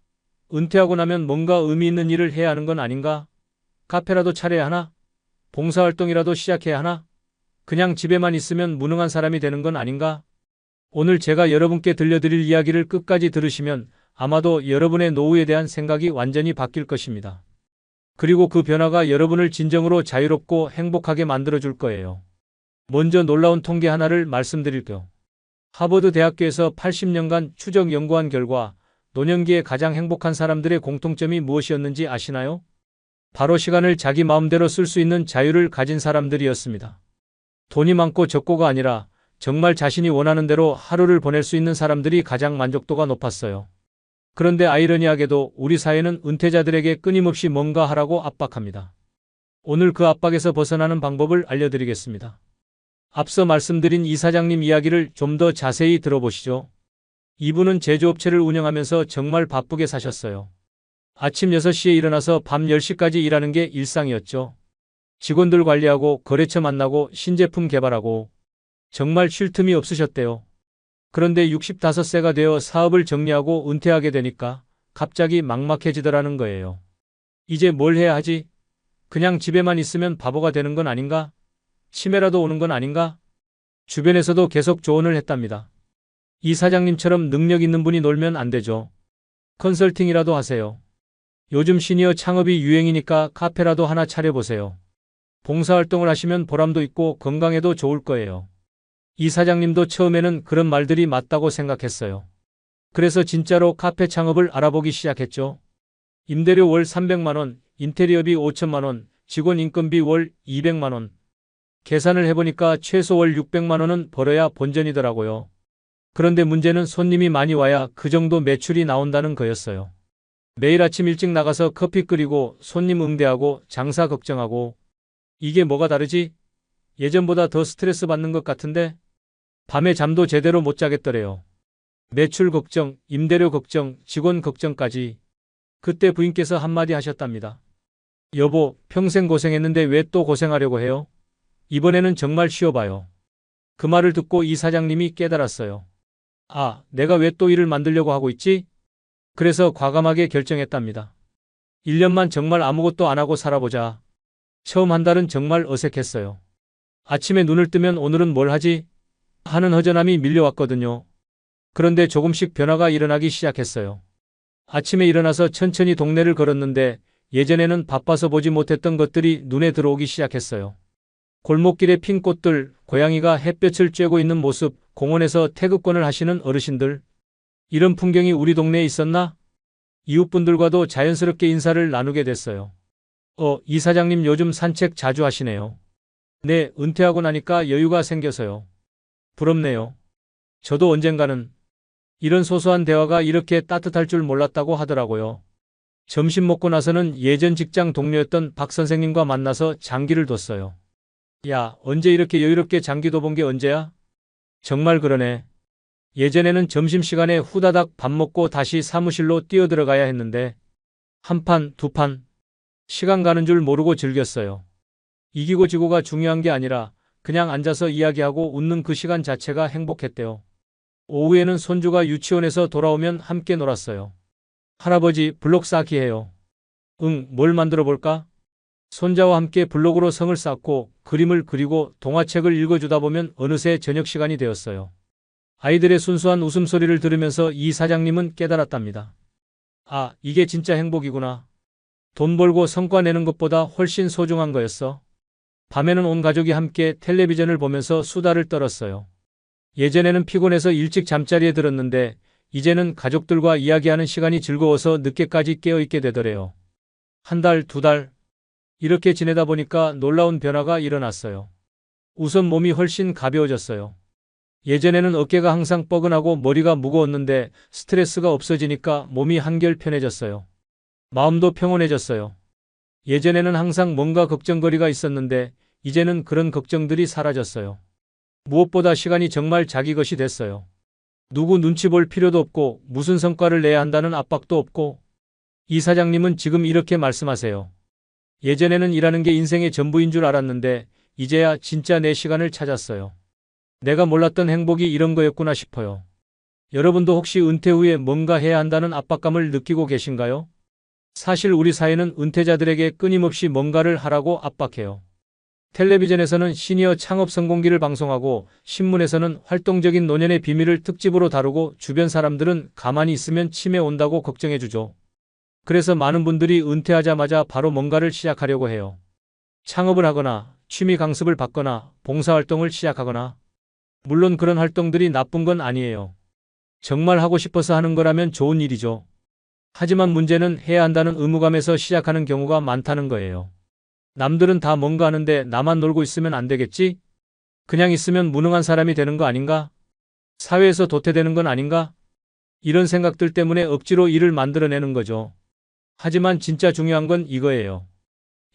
은퇴하고 나면 뭔가 의미 있는 일을 해야 하는 건 아닌가? 카페라도 차려야 하나? 봉사활동이라도 시작해야 하나? 그냥 집에만 있으면 무능한 사람이 되는 건 아닌가? 오늘 제가 여러분께 들려드릴 이야기를 끝까지 들으시면 아마도 여러분의 노후에 대한 생각이 완전히 바뀔 것입니다. 그리고 그 변화가 여러분을 진정으로 자유롭고 행복하게 만들어줄 거예요. 먼저 놀라운 통계 하나를 말씀드릴게요. 하버드 대학교에서 80년간 추적 연구한 결과 노년기에 가장 행복한 사람들의 공통점이 무엇이었는지 아시나요? 바로 시간을 자기 마음대로 쓸 수 있는 자유를 가진 사람들이었습니다. 돈이 많고 적고가 아니라 정말 자신이 원하는 대로 하루를 보낼 수 있는 사람들이 가장 만족도가 높았어요. 그런데 아이러니하게도 우리 사회는 은퇴자들에게 끊임없이 뭔가 하라고 압박합니다. 오늘 그 압박에서 벗어나는 방법을 알려드리겠습니다. 앞서 말씀드린 이 사장님 이야기를 좀 더 자세히 들어보시죠. 이분은 제조업체를 운영하면서 정말 바쁘게 사셨어요. 아침 6시에 일어나서 밤 10시까지 일하는 게 일상이었죠. 직원들 관리하고 거래처 만나고 신제품 개발하고 정말 쉴 틈이 없으셨대요. 그런데 65세가 되어 사업을 정리하고 은퇴하게 되니까 갑자기 막막해지더라는 거예요. 이제 뭘 해야 하지? 그냥 집에만 있으면 바보가 되는 건 아닌가? 치매라도 오는 건 아닌가? 주변에서도 계속 조언을 했답니다. 이 사장님처럼 능력 있는 분이 놀면 안 되죠. 컨설팅이라도 하세요. 요즘 시니어 창업이 유행이니까 카페라도 하나 차려보세요. 봉사활동을 하시면 보람도 있고 건강에도 좋을 거예요. 이 사장님도 처음에는 그런 말들이 맞다고 생각했어요. 그래서 진짜로 카페 창업을 알아보기 시작했죠. 임대료 월 300만 원, 인테리어비 5천만 원, 직원 인건비 월 200만 원. 계산을 해보니까 최소 월 600만 원은 벌어야 본전이더라고요. 그런데 문제는 손님이 많이 와야 그 정도 매출이 나온다는 거였어요. 매일 아침 일찍 나가서 커피 끓이고 손님 응대하고 장사 걱정하고 이게 뭐가 다르지? 예전보다 더 스트레스 받는 것 같은데? 밤에 잠도 제대로 못 자겠더래요. 매출 걱정, 임대료 걱정, 직원 걱정까지. 그때 부인께서 한마디 하셨답니다. 여보, 평생 고생했는데 왜 또 고생하려고 해요? 이번에는 정말 쉬어봐요. 그 말을 듣고 이 사장님이 깨달았어요. 아, 내가 왜 또 일을 만들려고 하고 있지? 그래서 과감하게 결정했답니다. 1년만 정말 아무것도 안 하고 살아보자. 처음 한 달은 정말 어색했어요. 아침에 눈을 뜨면 오늘은 뭘 하지? 하는 허전함이 밀려왔거든요. 그런데 조금씩 변화가 일어나기 시작했어요. 아침에 일어나서 천천히 동네를 걸었는데 예전에는 바빠서 보지 못했던 것들이 눈에 들어오기 시작했어요. 골목길의 핀 꽃들, 고양이가 햇볕을 쬐고 있는 모습, 공원에서 태극권을 하시는 어르신들. 이런 풍경이 우리 동네에 있었나? 이웃분들과도 자연스럽게 인사를 나누게 됐어요. 이 사장님 요즘 산책 자주 하시네요. 네, 은퇴하고 나니까 여유가 생겨서요. 부럽네요. 저도 언젠가는. 이런 소소한 대화가 이렇게 따뜻할 줄 몰랐다고 하더라고요. 점심 먹고 나서는 예전 직장 동료였던 박 선생님과 만나서 장기를 뒀어요. 야, 언제 이렇게 여유롭게 장기 둬본 게 언제야? 정말 그러네. 예전에는 점심시간에 후다닥 밥 먹고 다시 사무실로 뛰어들어가야 했는데 한 판, 두 판. 시간 가는 줄 모르고 즐겼어요. 이기고 지고가 중요한 게 아니라 그냥 앉아서 이야기하고 웃는 그 시간 자체가 행복했대요. 오후에는 손주가 유치원에서 돌아오면 함께 놀았어요. 할아버지, 블록 쌓기 해요. 응, 뭘 만들어 볼까? 손자와 함께 블록으로 성을 쌓고 그림을 그리고 동화책을 읽어주다 보면 어느새 저녁 시간이 되었어요. 아이들의 순수한 웃음소리를 들으면서 이 사장님은 깨달았답니다. 아, 이게 진짜 행복이구나. 돈 벌고 성과 내는 것보다 훨씬 소중한 거였어. 밤에는 온 가족이 함께 텔레비전을 보면서 수다를 떨었어요. 예전에는 피곤해서 일찍 잠자리에 들었는데 이제는 가족들과 이야기하는 시간이 즐거워서 늦게까지 깨어있게 되더래요. 한 달, 두 달. 이렇게 지내다 보니까 놀라운 변화가 일어났어요. 우선 몸이 훨씬 가벼워졌어요. 예전에는 어깨가 항상 뻐근하고 머리가 무거웠는데 스트레스가 없어지니까 몸이 한결 편해졌어요. 마음도 평온해졌어요. 예전에는 항상 뭔가 걱정거리가 있었는데 이제는 그런 걱정들이 사라졌어요. 무엇보다 시간이 정말 자기 것이 됐어요. 누구 눈치 볼 필요도 없고 무슨 성과를 내야 한다는 압박도 없고. 이 사장님은 지금 이렇게 말씀하세요. 예전에는 일하는 게 인생의 전부인 줄 알았는데 이제야 진짜 내 시간을 찾았어요. 내가 몰랐던 행복이 이런 거였구나 싶어요. 여러분도 혹시 은퇴 후에 뭔가 해야 한다는 압박감을 느끼고 계신가요? 사실 우리 사회는 은퇴자들에게 끊임없이 뭔가를 하라고 압박해요. 텔레비전에서는 시니어 창업 성공기를 방송하고 신문에서는 활동적인 노년의 비밀을 특집으로 다루고 주변 사람들은 가만히 있으면 치매 온다고 걱정해주죠. 그래서 많은 분들이 은퇴하자마자 바로 뭔가를 시작하려고 해요. 창업을 하거나 취미 강습을 받거나 봉사활동을 시작하거나. 물론 그런 활동들이 나쁜 건 아니에요. 정말 하고 싶어서 하는 거라면 좋은 일이죠. 하지만 문제는 해야 한다는 의무감에서 시작하는 경우가 많다는 거예요. 남들은 다 뭔가 하는데 나만 놀고 있으면 안 되겠지? 그냥 있으면 무능한 사람이 되는 거 아닌가? 사회에서 도태되는 건 아닌가? 이런 생각들 때문에 억지로 일을 만들어내는 거죠. 하지만 진짜 중요한 건 이거예요.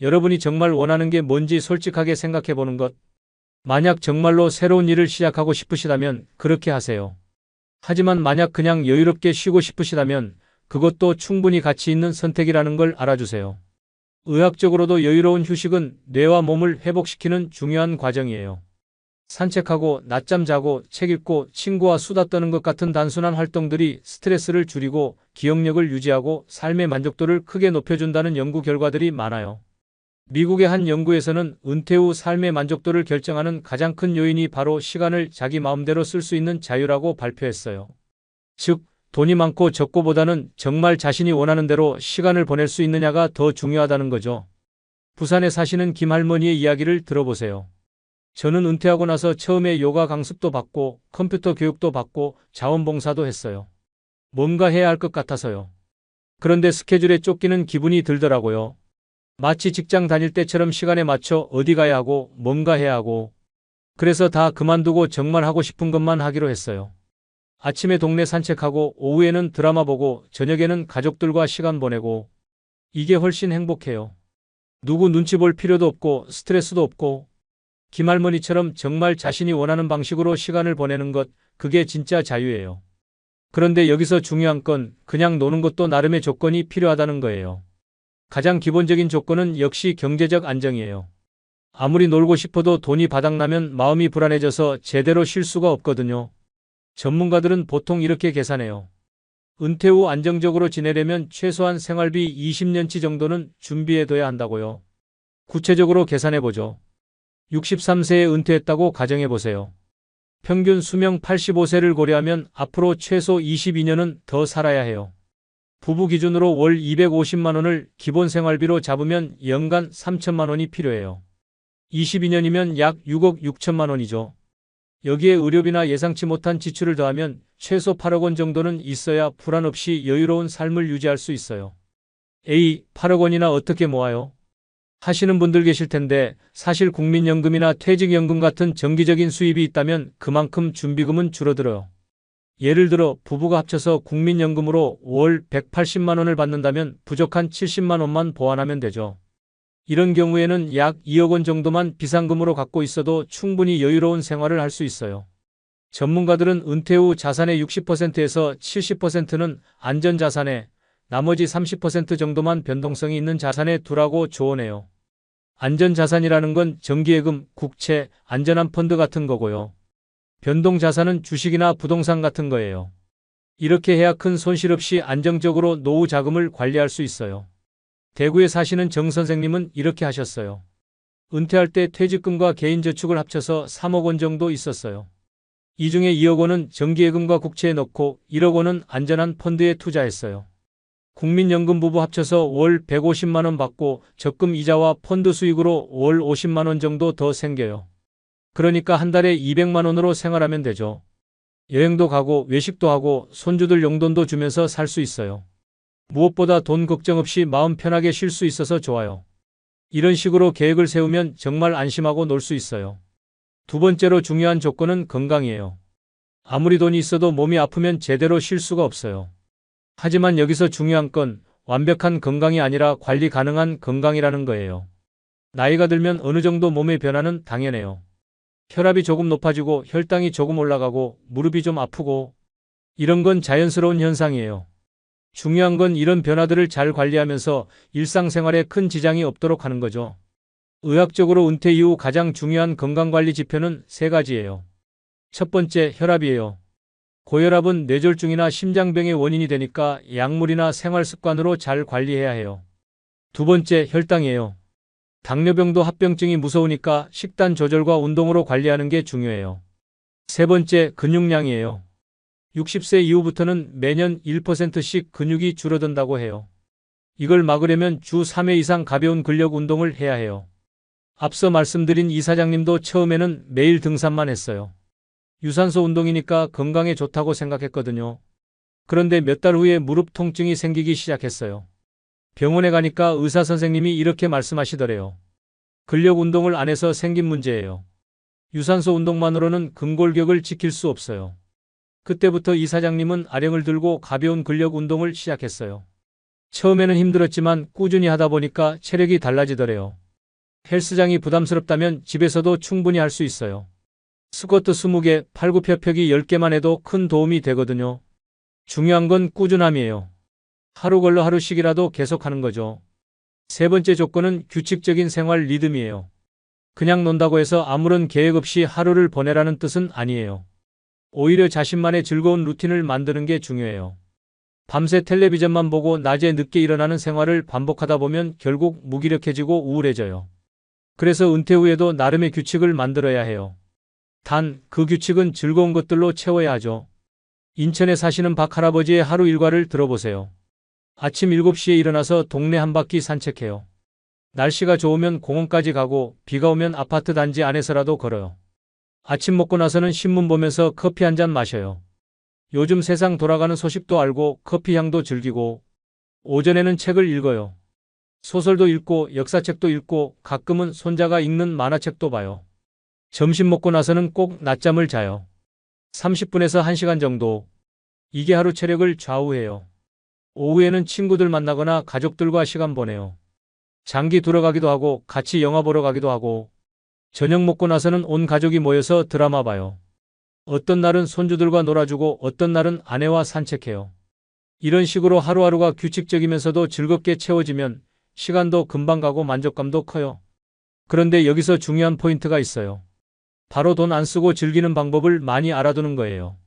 여러분이 정말 원하는 게 뭔지 솔직하게 생각해 보는 것. 만약 정말로 새로운 일을 시작하고 싶으시다면 그렇게 하세요. 하지만 만약 그냥 여유롭게 쉬고 싶으시다면 그것도 충분히 가치 있는 선택이라는 걸 알아주세요. 의학적으로도 여유로운 휴식은 뇌와 몸을 회복시키는 중요한 과정이에요. 산책하고 낮잠 자고 책 읽고 친구와 수다 떠는 것 같은 단순한 활동들이 스트레스를 줄이고 기억력을 유지하고 삶의 만족도를 크게 높여준다는 연구 결과들이 많아요. 미국의 한 연구에서는 은퇴 후 삶의 만족도를 결정하는 가장 큰 요인이 바로 시간을 자기 마음대로 쓸 수 있는 자유라고 발표했어요. 즉, 돈이 많고 적고보다는 정말 자신이 원하는 대로 시간을 보낼 수 있느냐가 더 중요하다는 거죠. 부산에 사시는 김할머니의 이야기를 들어보세요. 저는 은퇴하고 나서 처음에 요가 강습도 받고 컴퓨터 교육도 받고 자원봉사도 했어요. 뭔가 해야 할 것 같아서요. 그런데 스케줄에 쫓기는 기분이 들더라고요. 마치 직장 다닐 때처럼 시간에 맞춰 어디 가야 하고 뭔가 해야 하고. 그래서 다 그만두고 정말 하고 싶은 것만 하기로 했어요. 아침에 동네 산책하고 오후에는 드라마 보고 저녁에는 가족들과 시간 보내고. 이게 훨씬 행복해요. 누구 눈치 볼 필요도 없고 스트레스도 없고. 김할머니처럼 정말 자신이 원하는 방식으로 시간을 보내는 것, 그게 진짜 자유예요. 그런데 여기서 중요한 건 그냥 노는 것도 나름의 조건이 필요하다는 거예요. 가장 기본적인 조건은 역시 경제적 안정이에요. 아무리 놀고 싶어도 돈이 바닥나면 마음이 불안해져서 제대로 쉴 수가 없거든요. 전문가들은 보통 이렇게 계산해요. 은퇴 후 안정적으로 지내려면 최소한 생활비 20년치 정도는 준비해둬야 한다고요. 구체적으로 계산해보죠. 63세에 은퇴했다고 가정해보세요. 평균 수명 85세를 고려하면 앞으로 최소 22년은 더 살아야 해요. 부부 기준으로 월 250만 원을 기본 생활비로 잡으면 연간 3천만 원이 필요해요. 22년이면 약 6억 6천만 원이죠. 여기에 의료비나 예상치 못한 지출을 더하면 최소 8억 원 정도는 있어야 불안 없이 여유로운 삶을 유지할 수 있어요. 8억 원이나 어떻게 모아요? 하시는 분들 계실 텐데 사실 국민연금이나 퇴직연금 같은 정기적인 수입이 있다면 그만큼 준비금은 줄어들어요. 예를 들어 부부가 합쳐서 국민연금으로 월 180만 원을 받는다면 부족한 70만 원만 보완하면 되죠. 이런 경우에는 약 2억 원 정도만 비상금으로 갖고 있어도 충분히 여유로운 생활을 할 수 있어요. 전문가들은 은퇴 후 자산의 60%에서 70%는 안전자산에, 나머지 30% 정도만 변동성이 있는 자산에 두라고 조언해요. 안전자산이라는 건 정기예금, 국채, 안전한 펀드 같은 거고요. 변동자산은 주식이나 부동산 같은 거예요. 이렇게 해야 큰 손실 없이 안정적으로 노후 자금을 관리할 수 있어요. 대구에 사시는 정 선생님은 이렇게 하셨어요. 은퇴할 때 퇴직금과 개인저축을 합쳐서 3억 원 정도 있었어요. 이 중에 2억 원은 정기예금과 국채에 넣고 1억 원은 안전한 펀드에 투자했어요. 국민연금 부부 합쳐서 월 150만 원 받고 적금 이자와 펀드 수익으로 월 50만 원 정도 더 생겨요. 그러니까 한 달에 200만 원으로 생활하면 되죠. 여행도 가고 외식도 하고 손주들 용돈도 주면서 살 수 있어요. 무엇보다 돈 걱정 없이 마음 편하게 쉴 수 있어서 좋아요. 이런 식으로 계획을 세우면 정말 안심하고 놀 수 있어요. 두 번째로 중요한 조건은 건강이에요. 아무리 돈이 있어도 몸이 아프면 제대로 쉴 수가 없어요. 하지만 여기서 중요한 건 완벽한 건강이 아니라 관리 가능한 건강이라는 거예요. 나이가 들면 어느 정도 몸의 변화는 당연해요. 혈압이 조금 높아지고 혈당이 조금 올라가고 무릎이 좀 아프고 이런 건 자연스러운 현상이에요. 중요한 건 이런 변화들을 잘 관리하면서 일상생활에 큰 지장이 없도록 하는 거죠. 의학적으로 은퇴 이후 가장 중요한 건강관리 지표는 세 가지예요. 첫 번째, 혈압이에요. 고혈압은 뇌졸중이나 심장병의 원인이 되니까 약물이나 생활습관으로 잘 관리해야 해요. 두 번째, 혈당이에요. 당뇨병도 합병증이 무서우니까 식단 조절과 운동으로 관리하는 게 중요해요. 세 번째, 근육량이에요. 60세 이후부터는 매년 1%씩 근육이 줄어든다고 해요. 이걸 막으려면 주 3회 이상 가벼운 근력 운동을 해야 해요. 앞서 말씀드린 이 사장님도 처음에는 매일 등산만 했어요. 유산소 운동이니까 건강에 좋다고 생각했거든요. 그런데 몇 달 후에 무릎 통증이 생기기 시작했어요. 병원에 가니까 의사 선생님이 이렇게 말씀하시더래요. 근력 운동을 안 해서 생긴 문제예요. 유산소 운동만으로는 근골격을 지킬 수 없어요. 그때부터 이 사장님은 아령을 들고 가벼운 근력 운동을 시작했어요. 처음에는 힘들었지만 꾸준히 하다 보니까 체력이 달라지더래요. 헬스장이 부담스럽다면 집에서도 충분히 할 수 있어요. 스쿼트 20개, 팔굽혀펴기 10개만 해도 큰 도움이 되거든요. 중요한 건 꾸준함이에요. 하루 걸러 하루씩이라도 계속하는 거죠. 세 번째 조건은 규칙적인 생활 리듬이에요. 그냥 논다고 해서 아무런 계획 없이 하루를 보내라는 뜻은 아니에요. 오히려 자신만의 즐거운 루틴을 만드는 게 중요해요. 밤새 텔레비전만 보고 낮에 늦게 일어나는 생활을 반복하다 보면 결국 무기력해지고 우울해져요. 그래서 은퇴 후에도 나름의 규칙을 만들어야 해요. 단, 그 규칙은 즐거운 것들로 채워야 하죠. 인천에 사시는 박 할아버지의 하루 일과를 들어보세요. 아침 7시에 일어나서 동네 한 바퀴 산책해요. 날씨가 좋으면 공원까지 가고 비가 오면 아파트 단지 안에서라도 걸어요. 아침 먹고 나서는 신문 보면서 커피 한 잔 마셔요. 요즘 세상 돌아가는 소식도 알고 커피 향도 즐기고 오전에는 책을 읽어요. 소설도 읽고 역사책도 읽고 가끔은 손자가 읽는 만화책도 봐요. 점심 먹고 나서는 꼭 낮잠을 자요. 30분에서 1시간 정도. 이게 하루 체력을 좌우해요. 오후에는 친구들 만나거나 가족들과 시간 보내요. 장기 들어가기도 하고 같이 영화 보러 가기도 하고 저녁 먹고 나서는 온 가족이 모여서 드라마 봐요. 어떤 날은 손주들과 놀아주고 어떤 날은 아내와 산책해요. 이런 식으로 하루하루가 규칙적이면서도 즐겁게 채워지면 시간도 금방 가고 만족감도 커요. 그런데 여기서 중요한 포인트가 있어요. 바로 돈 안 쓰고 즐기는 방법을 많이 알아두는 거예요.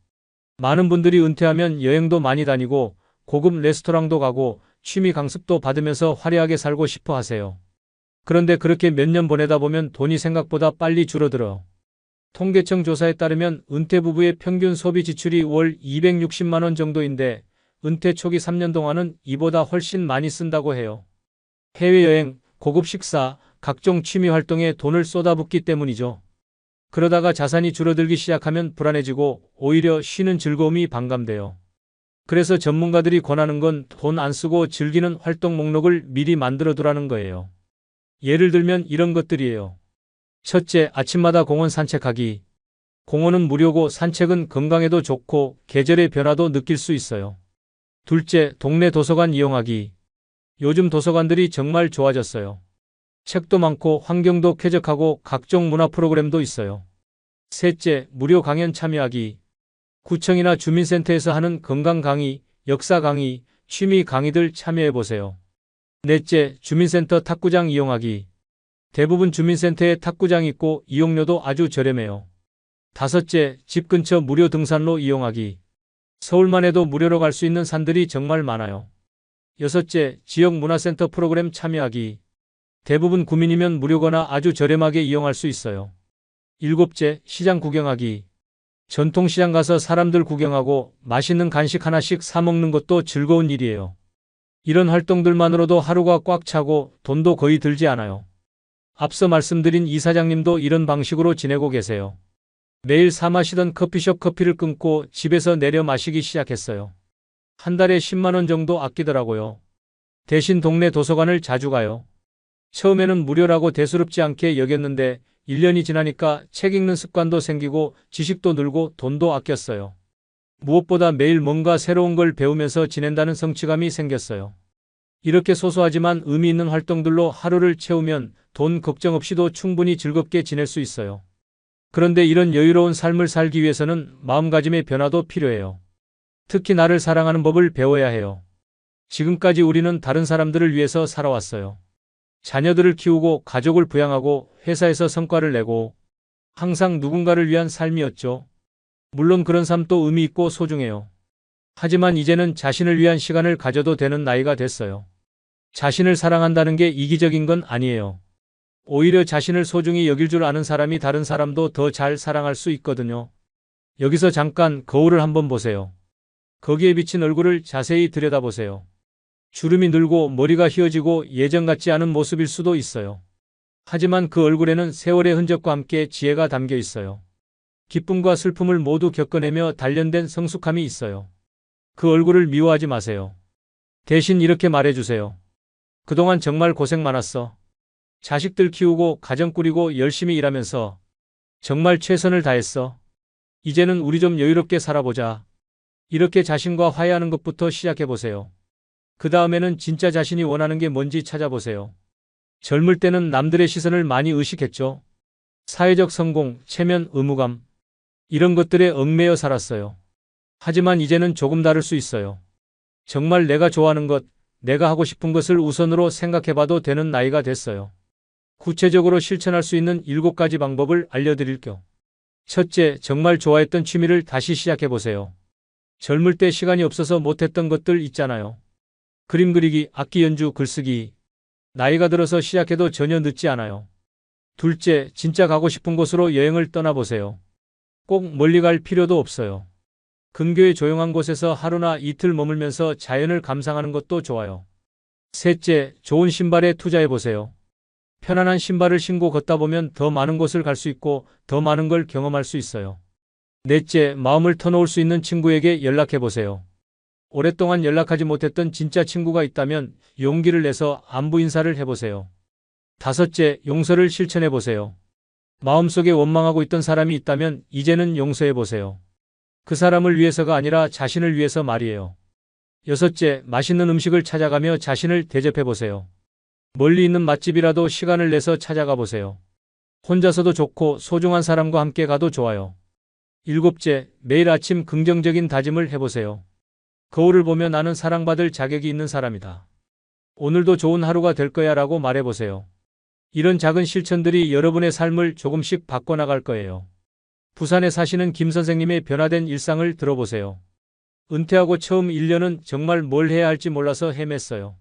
많은 분들이 은퇴하면 여행도 많이 다니고 고급 레스토랑도 가고 취미 강습도 받으면서 화려하게 살고 싶어 하세요. 그런데 그렇게 몇 년 보내다 보면 돈이 생각보다 빨리 줄어들어요. 통계청 조사에 따르면 은퇴 부부의 평균 소비 지출이 월 260만 원 정도인데 은퇴 초기 3년 동안은 이보다 훨씬 많이 쓴다고 해요. 해외여행, 고급 식사, 각종 취미 활동에 돈을 쏟아붓기 때문이죠. 그러다가 자산이 줄어들기 시작하면 불안해지고 오히려 쉬는 즐거움이 반감돼요. 그래서 전문가들이 권하는 건 돈 안 쓰고 즐기는 활동 목록을 미리 만들어 두라는 거예요. 예를 들면 이런 것들이에요. 첫째, 아침마다 공원 산책하기. 공원은 무료고 산책은 건강에도 좋고 계절의 변화도 느낄 수 있어요. 둘째, 동네 도서관 이용하기. 요즘 도서관들이 정말 좋아졌어요. 책도 많고 환경도 쾌적하고 각종 문화 프로그램도 있어요. 셋째, 무료 강연 참여하기. 구청이나 주민센터에서 하는 건강 강의, 역사 강의, 취미 강의들 참여해보세요. 넷째, 주민센터 탁구장 이용하기. 대부분 주민센터에 탁구장이 있고 이용료도 아주 저렴해요. 다섯째, 집 근처 무료 등산로 이용하기. 서울만 해도 무료로 갈 수 있는 산들이 정말 많아요. 여섯째, 지역 문화센터 프로그램 참여하기. 대부분 구민이면 무료거나 아주 저렴하게 이용할 수 있어요. 일곱째, 시장 구경하기. 전통시장 가서 사람들 구경하고 맛있는 간식 하나씩 사 먹는 것도 즐거운 일이에요. 이런 활동들만으로도 하루가 꽉 차고 돈도 거의 들지 않아요. 앞서 말씀드린 이 사장님도 이런 방식으로 지내고 계세요. 매일 사 마시던 커피숍 커피를 끊고 집에서 내려 마시기 시작했어요. 한 달에 10만 원 정도 아끼더라고요. 대신 동네 도서관을 자주 가요. 처음에는 무료라고 대수롭지 않게 여겼는데 1년이 지나니까 책 읽는 습관도 생기고 지식도 늘고 돈도 아꼈어요. 무엇보다 매일 뭔가 새로운 걸 배우면서 지낸다는 성취감이 생겼어요. 이렇게 소소하지만 의미 있는 활동들로 하루를 채우면 돈 걱정 없이도 충분히 즐겁게 지낼 수 있어요. 그런데 이런 여유로운 삶을 살기 위해서는 마음가짐의 변화도 필요해요. 특히 나를 사랑하는 법을 배워야 해요. 지금까지 우리는 다른 사람들을 위해서 살아왔어요. 자녀들을 키우고 가족을 부양하고 회사에서 성과를 내고 항상 누군가를 위한 삶이었죠. 물론 그런 삶도 의미 있고 소중해요. 하지만 이제는 자신을 위한 시간을 가져도 되는 나이가 됐어요. 자신을 사랑한다는 게 이기적인 건 아니에요. 오히려 자신을 소중히 여길 줄 아는 사람이 다른 사람도 더 잘 사랑할 수 있거든요. 여기서 잠깐 거울을 한번 보세요. 거기에 비친 얼굴을 자세히 들여다보세요. 주름이 늘고 머리가 휘어지고 예전 같지 않은 모습일 수도 있어요. 하지만 그 얼굴에는 세월의 흔적과 함께 지혜가 담겨 있어요. 기쁨과 슬픔을 모두 겪어내며 단련된 성숙함이 있어요. 그 얼굴을 미워하지 마세요. 대신 이렇게 말해주세요. 그동안 정말 고생 많았어. 자식들 키우고 가정 꾸리고 열심히 일하면서 정말 최선을 다했어. 이제는 우리 좀 여유롭게 살아보자. 이렇게 자신과 화해하는 것부터 시작해보세요. 그 다음에는 진짜 자신이 원하는 게 뭔지 찾아보세요. 젊을 때는 남들의 시선을 많이 의식했죠. 사회적 성공, 체면, 의무감, 이런 것들에 얽매여 살았어요. 하지만 이제는 조금 다를 수 있어요. 정말 내가 좋아하는 것, 내가 하고 싶은 것을 우선으로 생각해봐도 되는 나이가 됐어요. 구체적으로 실천할 수 있는 7가지 방법을 알려드릴게요. 첫째, 정말 좋아했던 취미를 다시 시작해보세요. 젊을 때 시간이 없어서 못했던 것들 있잖아요. 그림 그리기, 악기 연주, 글쓰기. 나이가 들어서 시작해도 전혀 늦지 않아요. 둘째, 진짜 가고 싶은 곳으로 여행을 떠나보세요. 꼭 멀리 갈 필요도 없어요. 근교의 조용한 곳에서 하루나 이틀 머물면서 자연을 감상하는 것도 좋아요. 셋째, 좋은 신발에 투자해보세요. 편안한 신발을 신고 걷다 보면 더 많은 곳을 갈 수 있고 더 많은 걸 경험할 수 있어요. 넷째, 마음을 터놓을 수 있는 친구에게 연락해보세요. 오랫동안 연락하지 못했던 진짜 친구가 있다면 용기를 내서 안부 인사를 해보세요. 다섯째, 용서를 실천해보세요. 마음속에 원망하고 있던 사람이 있다면 이제는 용서해보세요. 그 사람을 위해서가 아니라 자신을 위해서 말이에요. 여섯째, 맛있는 음식을 찾아가며 자신을 대접해보세요. 멀리 있는 맛집이라도 시간을 내서 찾아가 보세요. 혼자서도 좋고 소중한 사람과 함께 가도 좋아요. 일곱째, 매일 아침 긍정적인 다짐을 해보세요. 거울을 보며 나는 사랑받을 자격이 있는 사람이다. 오늘도 좋은 하루가 될 거야 라고 말해보세요. 이런 작은 실천들이 여러분의 삶을 조금씩 바꿔나갈 거예요. 부산에 사시는 김 선생님의 변화된 일상을 들어보세요. 은퇴하고 처음 1년은 정말 뭘 해야 할지 몰라서 헤맸어요.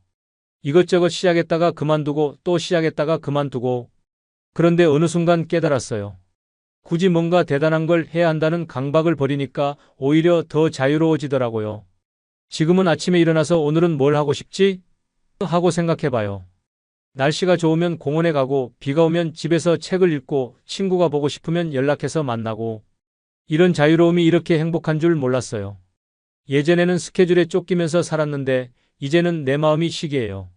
이것저것 시작했다가 그만두고 또 시작했다가 그만두고 그런데 어느 순간 깨달았어요. 굳이 뭔가 대단한 걸 해야 한다는 강박을 버리니까 오히려 더 자유로워지더라고요. 지금은 아침에 일어나서 오늘은 뭘 하고 싶지? 하고 생각해봐요. 날씨가 좋으면 공원에 가고 비가 오면 집에서 책을 읽고 친구가 보고 싶으면 연락해서 만나고 이런 자유로움이 이렇게 행복한 줄 몰랐어요. 예전에는 스케줄에 쫓기면서 살았는데 이제는 내 마음이 시기해요.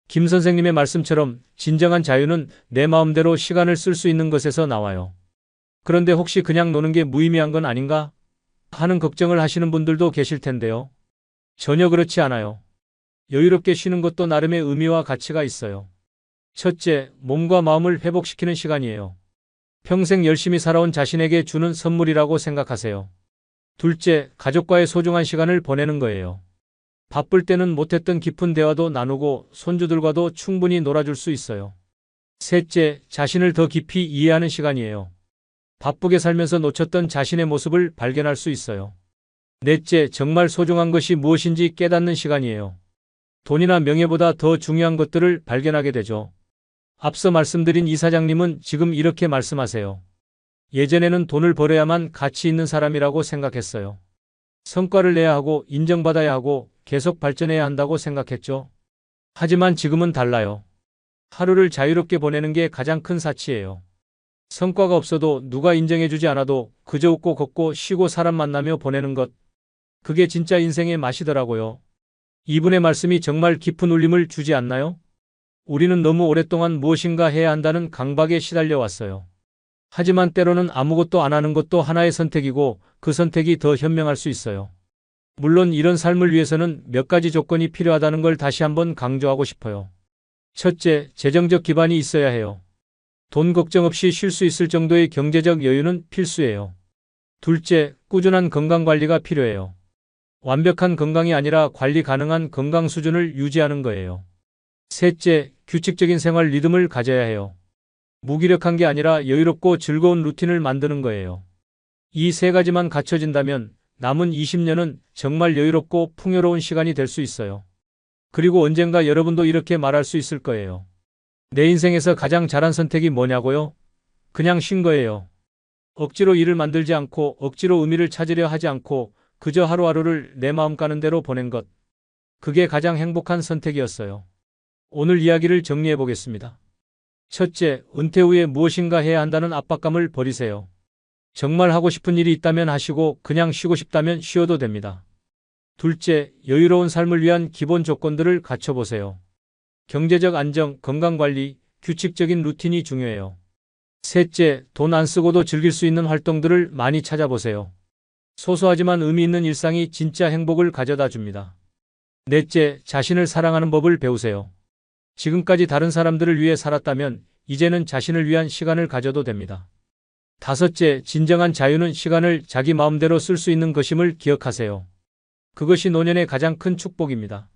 김 선생님의 말씀처럼 진정한 자유는 내 마음대로 시간을 쓸 수 있는 것에서 나와요. 그런데 혹시 그냥 노는 게 무의미한 건 아닌가? 하는 걱정을 하시는 분들도 계실 텐데요. 전혀 그렇지 않아요. 여유롭게 쉬는 것도 나름의 의미와 가치가 있어요. 첫째, 몸과 마음을 회복시키는 시간이에요. 평생 열심히 살아온 자신에게 주는 선물이라고 생각하세요. 둘째, 가족과의 소중한 시간을 보내는 거예요. 바쁠 때는 못했던 깊은 대화도 나누고 손주들과도 충분히 놀아줄 수 있어요. 셋째, 자신을 더 깊이 이해하는 시간이에요. 바쁘게 살면서 놓쳤던 자신의 모습을 발견할 수 있어요. 넷째, 정말 소중한 것이 무엇인지 깨닫는 시간이에요. 돈이나 명예보다 더 중요한 것들을 발견하게 되죠. 앞서 말씀드린 이사장님은 지금 이렇게 말씀하세요. 예전에는 돈을 벌어야만 가치 있는 사람이라고 생각했어요. 성과를 내야 하고 인정받아야 하고 계속 발전해야 한다고 생각했죠. 하지만 지금은 달라요. 하루를 자유롭게 보내는 게 가장 큰 사치예요. 성과가 없어도 누가 인정해주지 않아도 그저 웃고 걷고 쉬고 사람 만나며 보내는 것. 그게 진짜 인생의 맛이더라고요. 이분의 말씀이 정말 깊은 울림을 주지 않나요? 우리는 너무 오랫동안 무엇인가 해야 한다는 강박에 시달려 왔어요. 하지만 때로는 아무것도 안 하는 것도 하나의 선택이고 그 선택이 더 현명할 수 있어요. 물론 이런 삶을 위해서는 몇 가지 조건이 필요하다는 걸 다시 한번 강조하고 싶어요. 첫째, 재정적 기반이 있어야 해요. 돈 걱정 없이 쉴 수 있을 정도의 경제적 여유는 필수예요. 둘째, 꾸준한 건강 관리가 필요해요. 완벽한 건강이 아니라 관리 가능한 건강 수준을 유지하는 거예요. 셋째, 규칙적인 생활 리듬을 가져야 해요. 무기력한 게 아니라 여유롭고 즐거운 루틴을 만드는 거예요. 이 세 가지만 갖춰진다면 남은 20년은 정말 여유롭고 풍요로운 시간이 될 수 있어요. 그리고 언젠가 여러분도 이렇게 말할 수 있을 거예요. 내 인생에서 가장 잘한 선택이 뭐냐고요? 그냥 쉰 거예요. 억지로 일을 만들지 않고 억지로 의미를 찾으려 하지 않고 그저 하루하루를 내 마음 가는 대로 보낸 것. 그게 가장 행복한 선택이었어요. 오늘 이야기를 정리해 보겠습니다. 첫째, 은퇴 후에 무엇인가 해야 한다는 압박감을 버리세요. 정말 하고 싶은 일이 있다면 하시고 그냥 쉬고 싶다면 쉬어도 됩니다. 둘째, 여유로운 삶을 위한 기본 조건들을 갖춰보세요. 경제적 안정, 건강관리, 규칙적인 루틴이 중요해요. 셋째, 돈 안 쓰고도 즐길 수 있는 활동들을 많이 찾아보세요. 소소하지만 의미 있는 일상이 진짜 행복을 가져다 줍니다. 넷째, 자신을 사랑하는 법을 배우세요. 지금까지 다른 사람들을 위해 살았다면 이제는 자신을 위한 시간을 가져도 됩니다. 다섯째, 진정한 자유는 시간을 자기 마음대로 쓸 수 있는 것임을 기억하세요. 그것이 노년의 가장 큰 축복입니다.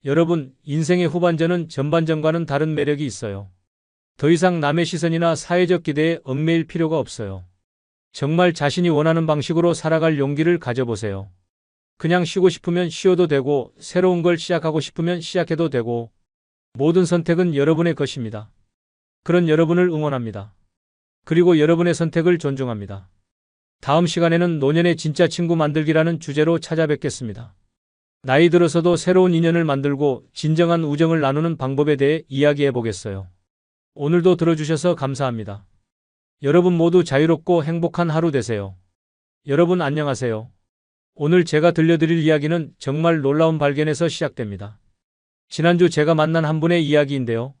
여러분, 인생의 후반전은 전반전과는 다른 매력이 있어요. 더 이상 남의 시선이나 사회적 기대에 얽매일 필요가 없어요. 정말 자신이 원하는 방식으로 살아갈 용기를 가져보세요. 그냥 쉬고 싶으면 쉬어도 되고, 새로운 걸 시작하고 싶으면 시작해도 되고, 모든 선택은 여러분의 것입니다. 그런 여러분을 응원합니다. 그리고 여러분의 선택을 존중합니다. 다음 시간에는 노년의 진짜 친구 만들기라는 주제로 찾아뵙겠습니다. 나이 들어서도 새로운 인연을 만들고 진정한 우정을 나누는 방법에 대해 이야기해 보겠어요. 오늘도 들어주셔서 감사합니다. 여러분 모두 자유롭고 행복한 하루 되세요. 여러분 안녕하세요. 오늘 제가 들려드릴 이야기는 정말 놀라운 발견에서 시작됩니다. 지난주 제가 만난 한 분의 이야기인데요.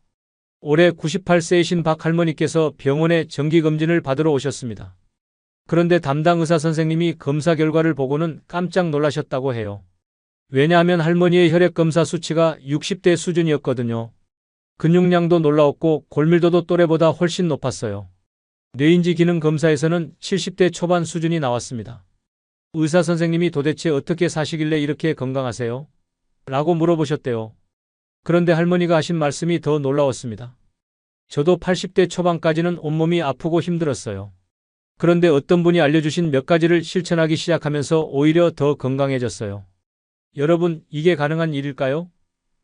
올해 98세이신 박 할머니께서 병원에 정기검진을 받으러 오셨습니다. 그런데 담당 의사 선생님이 검사 결과를 보고는 깜짝 놀라셨다고 해요. 왜냐하면 할머니의 혈액검사 수치가 60대 수준이었거든요. 근육량도 놀라웠고 골밀도도 또래보다 훨씬 높았어요. 뇌인지 기능 검사에서는 70대 초반 수준이 나왔습니다. 의사 선생님이 도대체 어떻게 사시길래 이렇게 건강하세요? 라고 물어보셨대요. 그런데 할머니가 하신 말씀이 더 놀라웠습니다. 저도 80대 초반까지는 온몸이 아프고 힘들었어요. 그런데 어떤 분이 알려주신 몇 가지를 실천하기 시작하면서 오히려 더 건강해졌어요. 여러분, 이게 가능한 일일까요?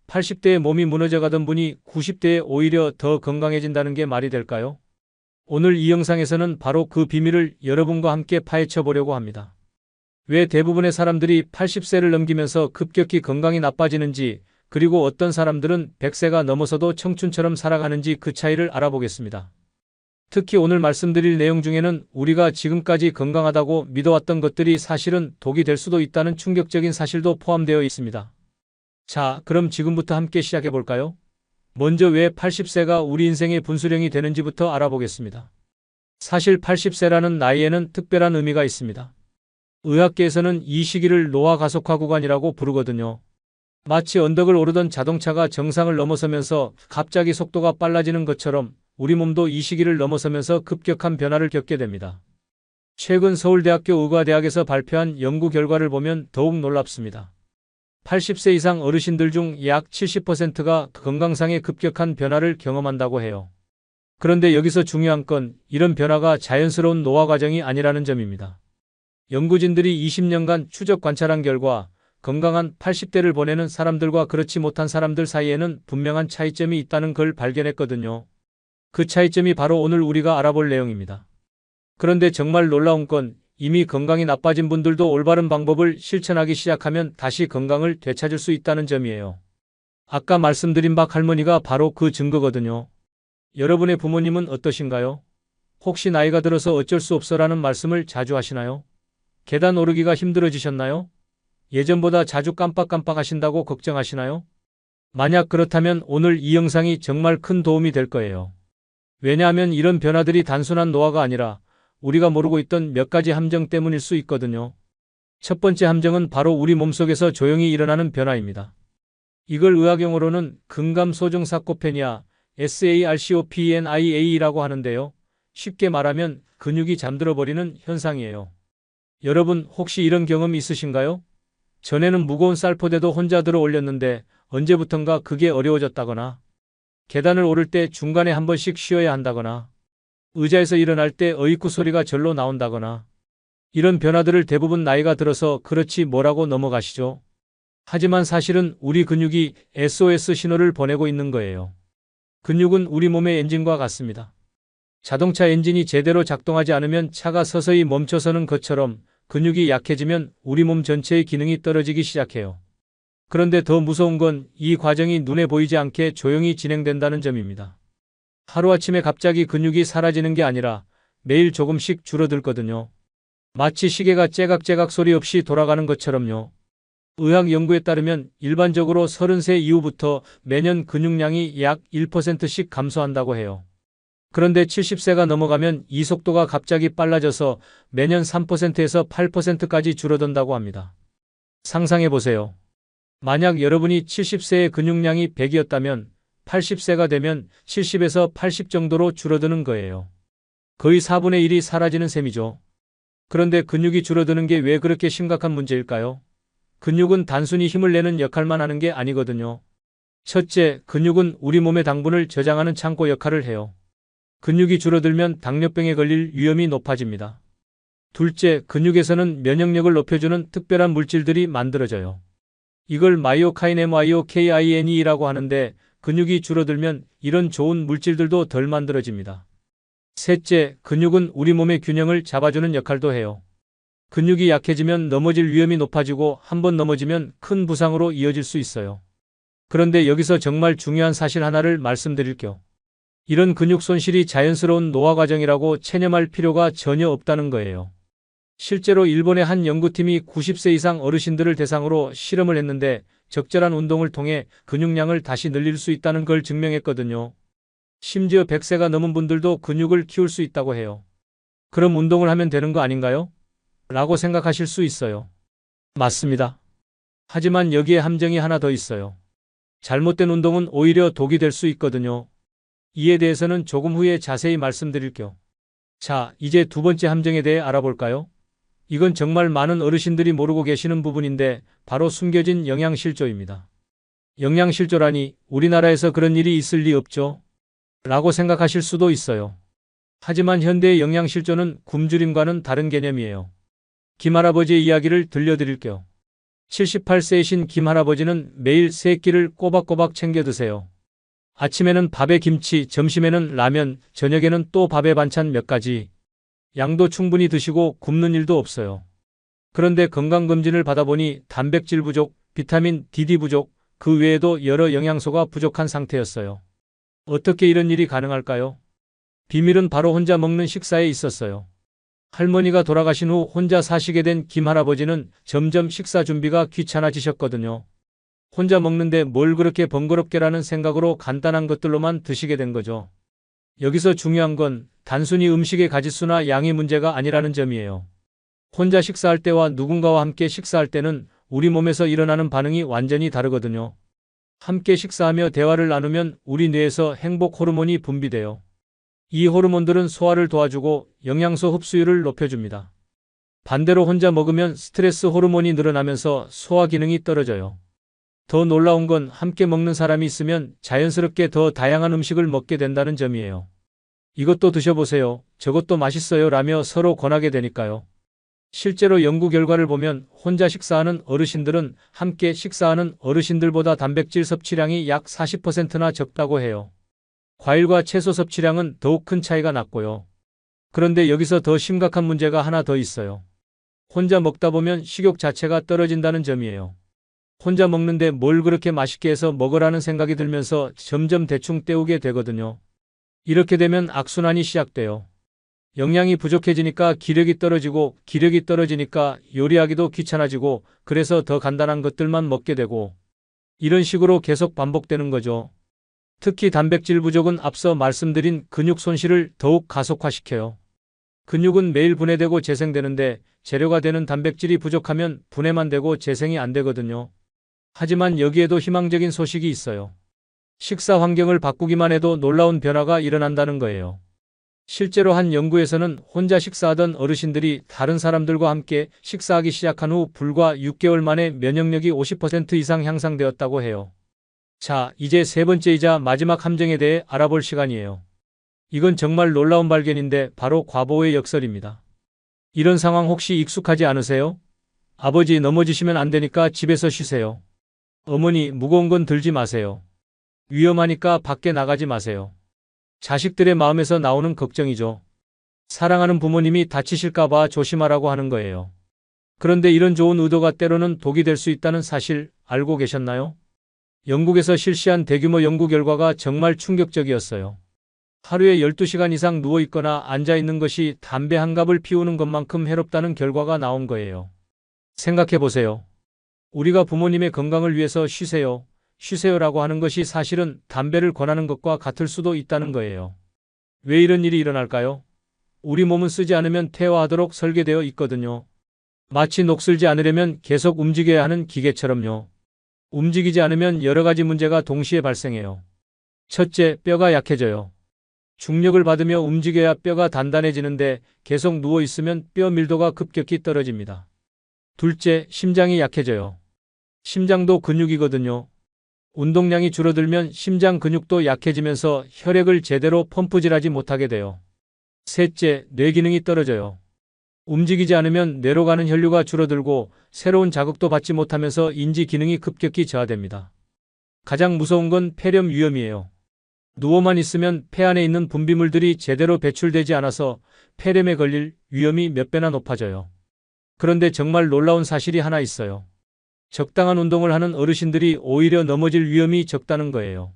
80대에 몸이 무너져가던 분이 90대에 오히려 더 건강해진다는 게 말이 될까요? 오늘 이 영상에서는 바로 그 비밀을 여러분과 함께 파헤쳐 보려고 합니다. 왜 대부분의 사람들이 80세를 넘기면서 급격히 건강이 나빠지는지, 그리고 어떤 사람들은 100세가 넘어서도 청춘처럼 살아가는지 그 차이를 알아보겠습니다. 특히 오늘 말씀드릴 내용 중에는 우리가 지금까지 건강하다고 믿어왔던 것들이 사실은 독이 될 수도 있다는 충격적인 사실도 포함되어 있습니다. 자, 그럼 지금부터 함께 시작해 볼까요? 먼저 왜 80세가 우리 인생의 분수령이 되는지부터 알아보겠습니다. 사실 80세라는 나이에는 특별한 의미가 있습니다. 의학계에서는 이 시기를 노화 가속화 구간이라고 부르거든요. 마치 언덕을 오르던 자동차가 정상을 넘어서면서 갑자기 속도가 빨라지는 것처럼 우리 몸도 이 시기를 넘어서면서 급격한 변화를 겪게 됩니다. 최근 서울대학교 의과대학에서 발표한 연구 결과를 보면 더욱 놀랍습니다. 80세 이상 어르신들 중 약 70%가 건강상의 급격한 변화를 경험한다고 해요. 그런데 여기서 중요한 건 이런 변화가 자연스러운 노화 과정이 아니라는 점입니다. 연구진들이 20년간 추적 관찰한 결과 건강한 80대를 보내는 사람들과 그렇지 못한 사람들 사이에는 분명한 차이점이 있다는 걸 발견했거든요. 그 차이점이 바로 오늘 우리가 알아볼 내용입니다. 그런데 정말 놀라운 건 이미 건강이 나빠진 분들도 올바른 방법을 실천하기 시작하면 다시 건강을 되찾을 수 있다는 점이에요. 아까 말씀드린 박 할머니가 바로 그 증거거든요. 여러분의 부모님은 어떠신가요? 혹시 나이가 들어서 어쩔 수 없어라는 말씀을 자주 하시나요? 계단 오르기가 힘들어지셨나요? 예전보다 자주 깜빡깜빡 하신다고 걱정하시나요? 만약 그렇다면 오늘 이 영상이 정말 큰 도움이 될 거예요. 왜냐하면 이런 변화들이 단순한 노화가 아니라 우리가 모르고 있던 몇 가지 함정 때문일 수 있거든요. 첫 번째 함정은 바로 우리 몸속에서 조용히 일어나는 변화입니다. 이걸 의학용어로는 근감소증사코페니아, SARCOPENIA라고 하는데요. 쉽게 말하면 근육이 잠들어버리는 현상이에요. 여러분 혹시 이런 경험 있으신가요? 전에는 무거운 쌀포대도 혼자 들어 올렸는데 언제부턴가 그게 어려워졌다거나, 계단을 오를 때 중간에 한 번씩 쉬어야 한다거나, 의자에서 일어날 때 어이쿠 소리가 절로 나온다거나, 이런 변화들을 대부분 나이가 들어서 그렇지 뭐라고 넘어가시죠. 하지만 사실은 우리 근육이 SOS 신호를 보내고 있는 거예요. 근육은 우리 몸의 엔진과 같습니다. 자동차 엔진이 제대로 작동하지 않으면 차가 서서히 멈춰서는 것처럼 근육이 약해지면 우리 몸 전체의 기능이 떨어지기 시작해요. 그런데 더 무서운 건 이 과정이 눈에 보이지 않게 조용히 진행된다는 점입니다. 하루아침에 갑자기 근육이 사라지는 게 아니라 매일 조금씩 줄어들거든요. 마치 시계가 째각째각 소리 없이 돌아가는 것처럼요. 의학 연구에 따르면 일반적으로 30세 이후부터 매년 근육량이 약 1%씩 감소한다고 해요. 그런데 70세가 넘어가면 이 속도가 갑자기 빨라져서 매년 3%에서 8%까지 줄어든다고 합니다. 상상해 보세요. 만약 여러분이 70세의 근육량이 100이었다면 80세가 되면 70에서 80 정도로 줄어드는 거예요. 거의 4분의 1이 사라지는 셈이죠. 그런데 근육이 줄어드는 게 왜 그렇게 심각한 문제일까요? 근육은 단순히 힘을 내는 역할만 하는 게 아니거든요. 첫째, 근육은 우리 몸의 당분을 저장하는 창고 역할을 해요. 근육이 줄어들면 당뇨병에 걸릴 위험이 높아집니다. 둘째, 근육에서는 면역력을 높여주는 특별한 물질들이 만들어져요. 이걸 마이오카인 MYOKINE라고 하는데 근육이 줄어들면 이런 좋은 물질들도 덜 만들어집니다. 셋째, 근육은 우리 몸의 균형을 잡아주는 역할도 해요. 근육이 약해지면 넘어질 위험이 높아지고 한번 넘어지면 큰 부상으로 이어질 수 있어요. 그런데 여기서 정말 중요한 사실 하나를 말씀드릴게요. 이런 근육 손실이 자연스러운 노화 과정이라고 체념할 필요가 전혀 없다는 거예요. 실제로 일본의 한 연구팀이 90세 이상 어르신들을 대상으로 실험을 했는데 적절한 운동을 통해 근육량을 다시 늘릴 수 있다는 걸 증명했거든요. 심지어 100세가 넘은 분들도 근육을 키울 수 있다고 해요. 그럼 운동을 하면 되는 거 아닌가요? 라고 생각하실 수 있어요. 맞습니다. 하지만 여기에 함정이 하나 더 있어요. 잘못된 운동은 오히려 독이 될 수 있거든요. 이에 대해서는 조금 후에 자세히 말씀드릴게요. 자, 이제 두 번째 함정에 대해 알아볼까요? 이건 정말 많은 어르신들이 모르고 계시는 부분인데 바로 숨겨진 영양실조입니다. 영양실조라니 우리나라에서 그런 일이 있을 리 없죠? 라고 생각하실 수도 있어요. 하지만 현대의 영양실조는 굶주림과는 다른 개념이에요. 김할아버지의 이야기를 들려드릴게요. 78세이신 김할아버지는 매일 3끼를 꼬박꼬박 챙겨 드세요. 아침에는 밥에 김치, 점심에는 라면, 저녁에는 또 밥에 반찬 몇 가지. 양도 충분히 드시고 굶는 일도 없어요. 그런데 건강검진을 받아보니 단백질 부족, 비타민 D 부족, 그 외에도 여러 영양소가 부족한 상태였어요. 어떻게 이런 일이 가능할까요? 비밀은 바로 혼자 먹는 식사에 있었어요. 할머니가 돌아가신 후 혼자 사시게 된 김할아버지는 점점 식사 준비가 귀찮아지셨거든요. 혼자 먹는데 뭘 그렇게 번거롭게라는 생각으로 간단한 것들로만 드시게 된 거죠. 여기서 중요한 건 단순히 음식의 가짓수나 양의 문제가 아니라는 점이에요. 혼자 식사할 때와 누군가와 함께 식사할 때는 우리 몸에서 일어나는 반응이 완전히 다르거든요. 함께 식사하며 대화를 나누면 우리 뇌에서 행복 호르몬이 분비돼요. 이 호르몬들은 소화를 도와주고 영양소 흡수율을 높여줍니다. 반대로 혼자 먹으면 스트레스 호르몬이 늘어나면서 소화 기능이 떨어져요. 더 놀라운 건 함께 먹는 사람이 있으면 자연스럽게 더 다양한 음식을 먹게 된다는 점이에요. 이것도 드셔보세요. 저것도 맛있어요. 라며 서로 권하게 되니까요. 실제로 연구 결과를 보면 혼자 식사하는 어르신들은 함께 식사하는 어르신들보다 단백질 섭취량이 약 40%나 적다고 해요. 과일과 채소 섭취량은 더욱 큰 차이가 났고요. 그런데 여기서 더 심각한 문제가 하나 더 있어요. 혼자 먹다 보면 식욕 자체가 떨어진다는 점이에요. 혼자 먹는데 뭘 그렇게 맛있게 해서 먹으라는 생각이 들면서 점점 대충 때우게 되거든요. 이렇게 되면 악순환이 시작돼요. 영양이 부족해지니까 기력이 떨어지고 기력이 떨어지니까 요리하기도 귀찮아지고 그래서 더 간단한 것들만 먹게 되고 이런 식으로 계속 반복되는 거죠. 특히 단백질 부족은 앞서 말씀드린 근육 손실을 더욱 가속화시켜요. 근육은 매일 분해되고 재생되는데 재료가 되는 단백질이 부족하면 분해만 되고 재생이 안 되거든요. 하지만 여기에도 희망적인 소식이 있어요. 식사 환경을 바꾸기만 해도 놀라운 변화가 일어난다는 거예요. 실제로 한 연구에서는 혼자 식사하던 어르신들이 다른 사람들과 함께 식사하기 시작한 후 불과 6개월 만에 면역력이 50% 이상 향상되었다고 해요. 자, 이제 세 번째이자 마지막 함정에 대해 알아볼 시간이에요. 이건 정말 놀라운 발견인데 바로 과보의 역설입니다. 이런 상황 혹시 익숙하지 않으세요? 아버지 넘어지시면 안 되니까 집에서 쉬세요. 어머니 무거운 건 들지 마세요. 위험하니까 밖에 나가지 마세요. 자식들의 마음에서 나오는 걱정이죠. 사랑하는 부모님이 다치실까 봐 조심하라고 하는 거예요. 그런데 이런 좋은 의도가 때로는 독이 될 수 있다는 사실 알고 계셨나요? 영국에서 실시한 대규모 연구 결과가 정말 충격적이었어요. 하루에 12시간 이상 누워 있거나 앉아 있는 것이 담배 한 갑을 피우는 것만큼 해롭다는 결과가 나온 거예요. 생각해 보세요. 우리가 부모님의 건강을 위해서 쉬세요, 쉬세요라고 하는 것이 사실은 담배를 권하는 것과 같을 수도 있다는 거예요. 왜 이런 일이 일어날까요? 우리 몸은 쓰지 않으면 퇴화하도록 설계되어 있거든요. 마치 녹슬지 않으려면 계속 움직여야 하는 기계처럼요. 움직이지 않으면 여러 가지 문제가 동시에 발생해요. 첫째, 뼈가 약해져요. 중력을 받으며 움직여야 뼈가 단단해지는데 계속 누워 있으면 뼈 밀도가 급격히 떨어집니다. 둘째, 심장이 약해져요. 심장도 근육이거든요. 운동량이 줄어들면 심장 근육도 약해지면서 혈액을 제대로 펌프질하지 못하게 돼요. 셋째, 뇌 기능이 떨어져요. 움직이지 않으면 뇌로 가는 혈류가 줄어들고 새로운 자극도 받지 못하면서 인지 기능이 급격히 저하됩니다. 가장 무서운 건 폐렴 위험이에요. 누워만 있으면 폐 안에 있는 분비물들이 제대로 배출되지 않아서 폐렴에 걸릴 위험이 몇 배나 높아져요. 그런데 정말 놀라운 사실이 하나 있어요. 적당한 운동을 하는 어르신들이 오히려 넘어질 위험이 적다는 거예요.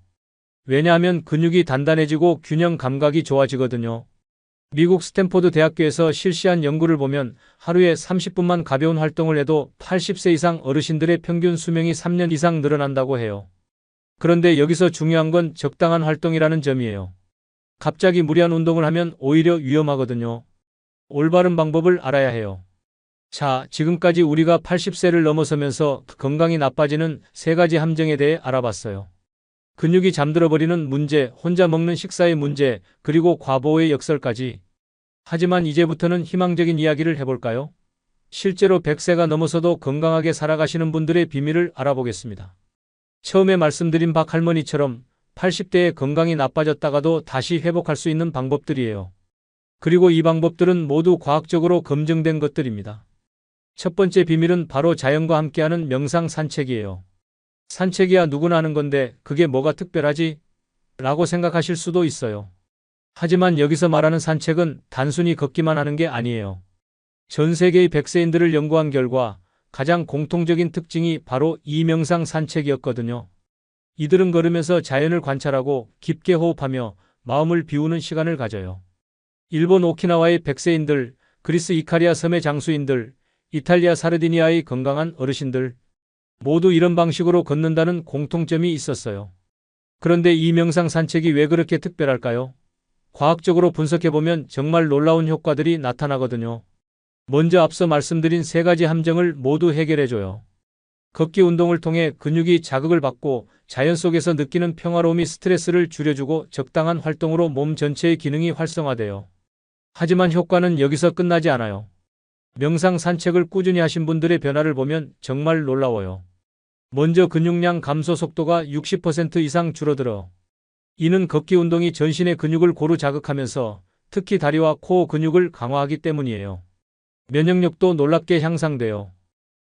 왜냐하면 근육이 단단해지고 균형 감각이 좋아지거든요. 미국 스탠포드 대학교에서 실시한 연구를 보면 하루에 30분만 가벼운 활동을 해도 80세 이상 어르신들의 평균 수명이 3년 이상 늘어난다고 해요. 그런데 여기서 중요한 건 적당한 활동이라는 점이에요. 갑자기 무리한 운동을 하면 오히려 위험하거든요. 올바른 방법을 알아야 해요. 자, 지금까지 우리가 80세를 넘어서면서 건강이 나빠지는 3가지 함정에 대해 알아봤어요. 근육이 잠들어버리는 문제, 혼자 먹는 식사의 문제, 그리고 과보호의 역설까지. 하지만 이제부터는 희망적인 이야기를 해볼까요? 실제로 100세가 넘어서도 건강하게 살아가시는 분들의 비밀을 알아보겠습니다. 처음에 말씀드린 박 할머니처럼 80대에 건강이 나빠졌다가도 다시 회복할 수 있는 방법들이에요. 그리고 이 방법들은 모두 과학적으로 검증된 것들입니다. 첫 번째 비밀은 바로 자연과 함께하는 명상 산책이에요. 산책이야 누구나 하는 건데 그게 뭐가 특별하지? 라고 생각하실 수도 있어요. 하지만 여기서 말하는 산책은 단순히 걷기만 하는 게 아니에요. 전 세계의 100세인들을 연구한 결과 가장 공통적인 특징이 바로 이 명상 산책이었거든요. 이들은 걸으면서 자연을 관찰하고 깊게 호흡하며 마음을 비우는 시간을 가져요. 일본 오키나와의 100세인들, 그리스 이카리아 섬의 장수인들, 이탈리아 사르디니아의 건강한 어르신들, 모두 이런 방식으로 걷는다는 공통점이 있었어요. 그런데 이 명상 산책이 왜 그렇게 특별할까요? 과학적으로 분석해보면 정말 놀라운 효과들이 나타나거든요. 먼저 앞서 말씀드린 3가지 함정을 모두 해결해줘요. 걷기 운동을 통해 근육이 자극을 받고 자연 속에서 느끼는 평화로움이 스트레스를 줄여주고 적당한 활동으로 몸 전체의 기능이 활성화돼요. 하지만 효과는 여기서 끝나지 않아요. 명상 산책을 꾸준히 하신 분들의 변화를 보면 정말 놀라워요. 먼저 근육량 감소 속도가 60% 이상 줄어들어. 이는 걷기 운동이 전신의 근육을 고루 자극하면서 특히 다리와 코어 근육을 강화하기 때문이에요. 면역력도 놀랍게 향상돼요.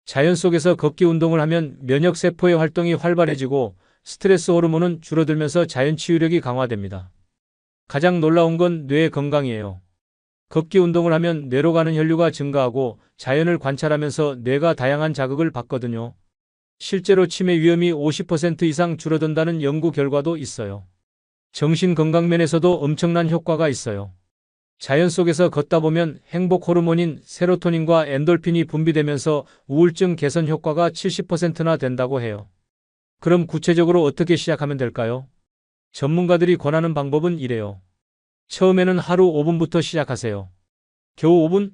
자연 속에서 걷기 운동을 하면 면역세포의 활동이 활발해지고 스트레스 호르몬은 줄어들면서 자연 치유력이 강화됩니다. 가장 놀라운 건 뇌의 건강이에요. 걷기 운동을 하면 뇌로 가는 혈류가 증가하고 자연을 관찰하면서 뇌가 다양한 자극을 받거든요. 실제로 치매 위험이 50% 이상 줄어든다는 연구 결과도 있어요. 정신 건강 면에서도 엄청난 효과가 있어요. 자연 속에서 걷다 보면 행복 호르몬인 세로토닌과 엔돌핀이 분비되면서 우울증 개선 효과가 70%나 된다고 해요. 그럼 구체적으로 어떻게 시작하면 될까요? 전문가들이 권하는 방법은 이래요. 처음에는 하루 5분부터 시작하세요. 겨우 5분?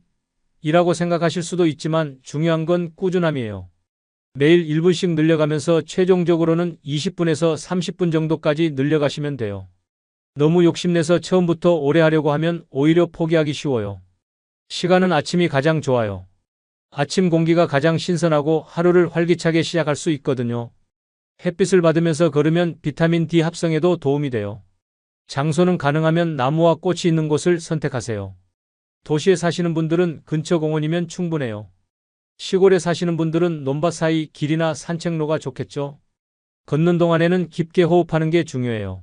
이라고 생각하실 수도 있지만 중요한 건 꾸준함이에요. 매일 1분씩 늘려가면서 최종적으로는 20분에서 30분 정도까지 늘려가시면 돼요. 너무 욕심내서 처음부터 오래 하려고 하면 오히려 포기하기 쉬워요. 시간은 아침이 가장 좋아요. 아침 공기가 가장 신선하고 하루를 활기차게 시작할 수 있거든요. 햇빛을 받으면서 걸으면 비타민 D 합성에도 도움이 돼요. 장소는 가능하면 나무와 꽃이 있는 곳을 선택하세요. 도시에 사시는 분들은 근처 공원이면 충분해요. 시골에 사시는 분들은 논밭 사이 길이나 산책로가 좋겠죠. 걷는 동안에는 깊게 호흡하는 게 중요해요.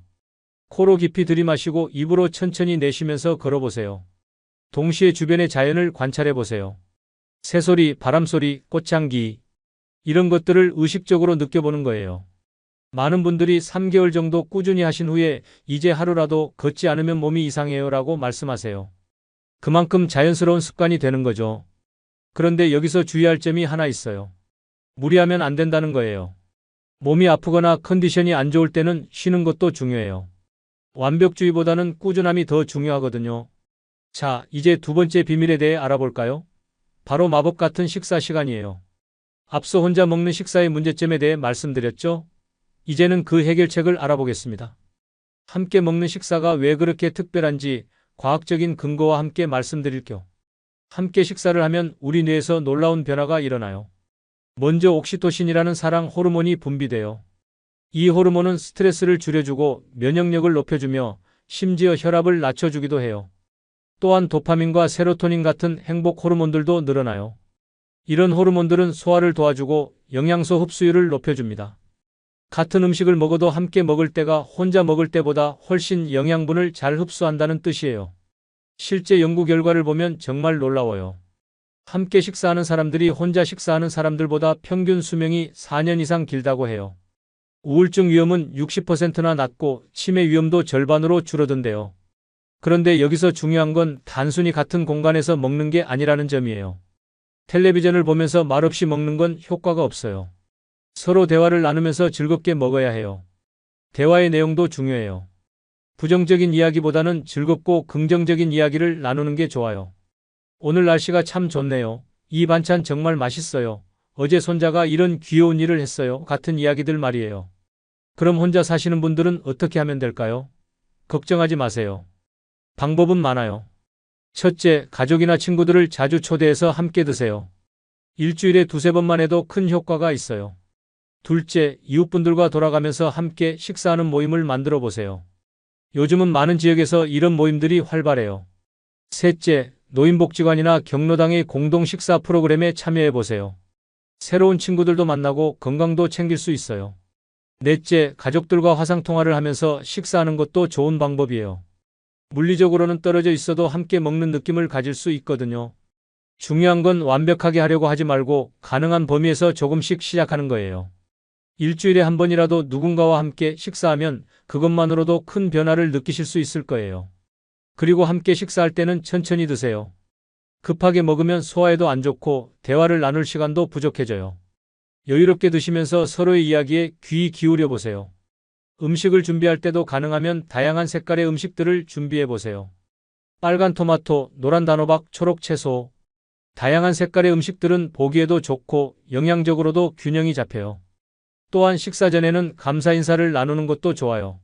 코로 깊이 들이마시고 입으로 천천히 내쉬면서 걸어보세요. 동시에 주변의 자연을 관찰해보세요. 새소리, 바람소리, 꽃향기 이런 것들을 의식적으로 느껴보는 거예요. 많은 분들이 3개월 정도 꾸준히 하신 후에 이제 하루라도 걷지 않으면 몸이 이상해요 라고 말씀하세요. 그만큼 자연스러운 습관이 되는 거죠. 그런데 여기서 주의할 점이 하나 있어요. 무리하면 안 된다는 거예요. 몸이 아프거나 컨디션이 안 좋을 때는 쉬는 것도 중요해요. 완벽주의보다는 꾸준함이 더 중요하거든요. 자, 이제 두 번째 비밀에 대해 알아볼까요? 바로 마법 같은 식사 시간이에요. 앞서 혼자 먹는 식사의 문제점에 대해 말씀드렸죠? 이제는 그 해결책을 알아보겠습니다. 함께 먹는 식사가 왜 그렇게 특별한지 과학적인 근거와 함께 말씀드릴게요. 함께 식사를 하면 우리 뇌에서 놀라운 변화가 일어나요. 먼저 옥시토신이라는 사랑 호르몬이 분비돼요. 이 호르몬은 스트레스를 줄여주고 면역력을 높여주며 심지어 혈압을 낮춰주기도 해요. 또한 도파민과 세로토닌 같은 행복 호르몬들도 늘어나요. 이런 호르몬들은 소화를 도와주고 영양소 흡수율을 높여줍니다. 같은 음식을 먹어도 함께 먹을 때가 혼자 먹을 때보다 훨씬 영양분을 잘 흡수한다는 뜻이에요. 실제 연구 결과를 보면 정말 놀라워요. 함께 식사하는 사람들이 혼자 식사하는 사람들보다 평균 수명이 4년 이상 길다고 해요. 우울증 위험은 60%나 낮고 치매 위험도 절반으로 줄어든대요. 그런데 여기서 중요한 건 단순히 같은 공간에서 먹는 게 아니라는 점이에요. 텔레비전을 보면서 말없이 먹는 건 효과가 없어요. 서로 대화를 나누면서 즐겁게 먹어야 해요. 대화의 내용도 중요해요. 부정적인 이야기보다는 즐겁고 긍정적인 이야기를 나누는 게 좋아요. 오늘 날씨가 참 좋네요. 이 반찬 정말 맛있어요. 어제 손자가 이런 귀여운 일을 했어요. 같은 이야기들 말이에요. 그럼 혼자 사시는 분들은 어떻게 하면 될까요? 걱정하지 마세요. 방법은 많아요. 첫째, 가족이나 친구들을 자주 초대해서 함께 드세요. 일주일에 두세 번만 해도 큰 효과가 있어요. 둘째, 이웃분들과 돌아가면서 함께 식사하는 모임을 만들어 보세요. 요즘은 많은 지역에서 이런 모임들이 활발해요. 셋째, 노인복지관이나 경로당의 공동 식사 프로그램에 참여해 보세요. 새로운 친구들도 만나고 건강도 챙길 수 있어요. 넷째, 가족들과 화상통화를 하면서 식사하는 것도 좋은 방법이에요. 물리적으로는 떨어져 있어도 함께 먹는 느낌을 가질 수 있거든요. 중요한 건 완벽하게 하려고 하지 말고 가능한 범위에서 조금씩 시작하는 거예요. 일주일에 한 번이라도 누군가와 함께 식사하면 그것만으로도 큰 변화를 느끼실 수 있을 거예요. 그리고 함께 식사할 때는 천천히 드세요. 급하게 먹으면 소화에도 안 좋고 대화를 나눌 시간도 부족해져요. 여유롭게 드시면서 서로의 이야기에 귀 기울여 보세요. 음식을 준비할 때도 가능하면 다양한 색깔의 음식들을 준비해 보세요. 빨간 토마토, 노란 단호박, 초록 채소. 다양한 색깔의 음식들은 보기에도 좋고 영양적으로도 균형이 잡혀요. 또한 식사 전에는 감사 인사를 나누는 것도 좋아요.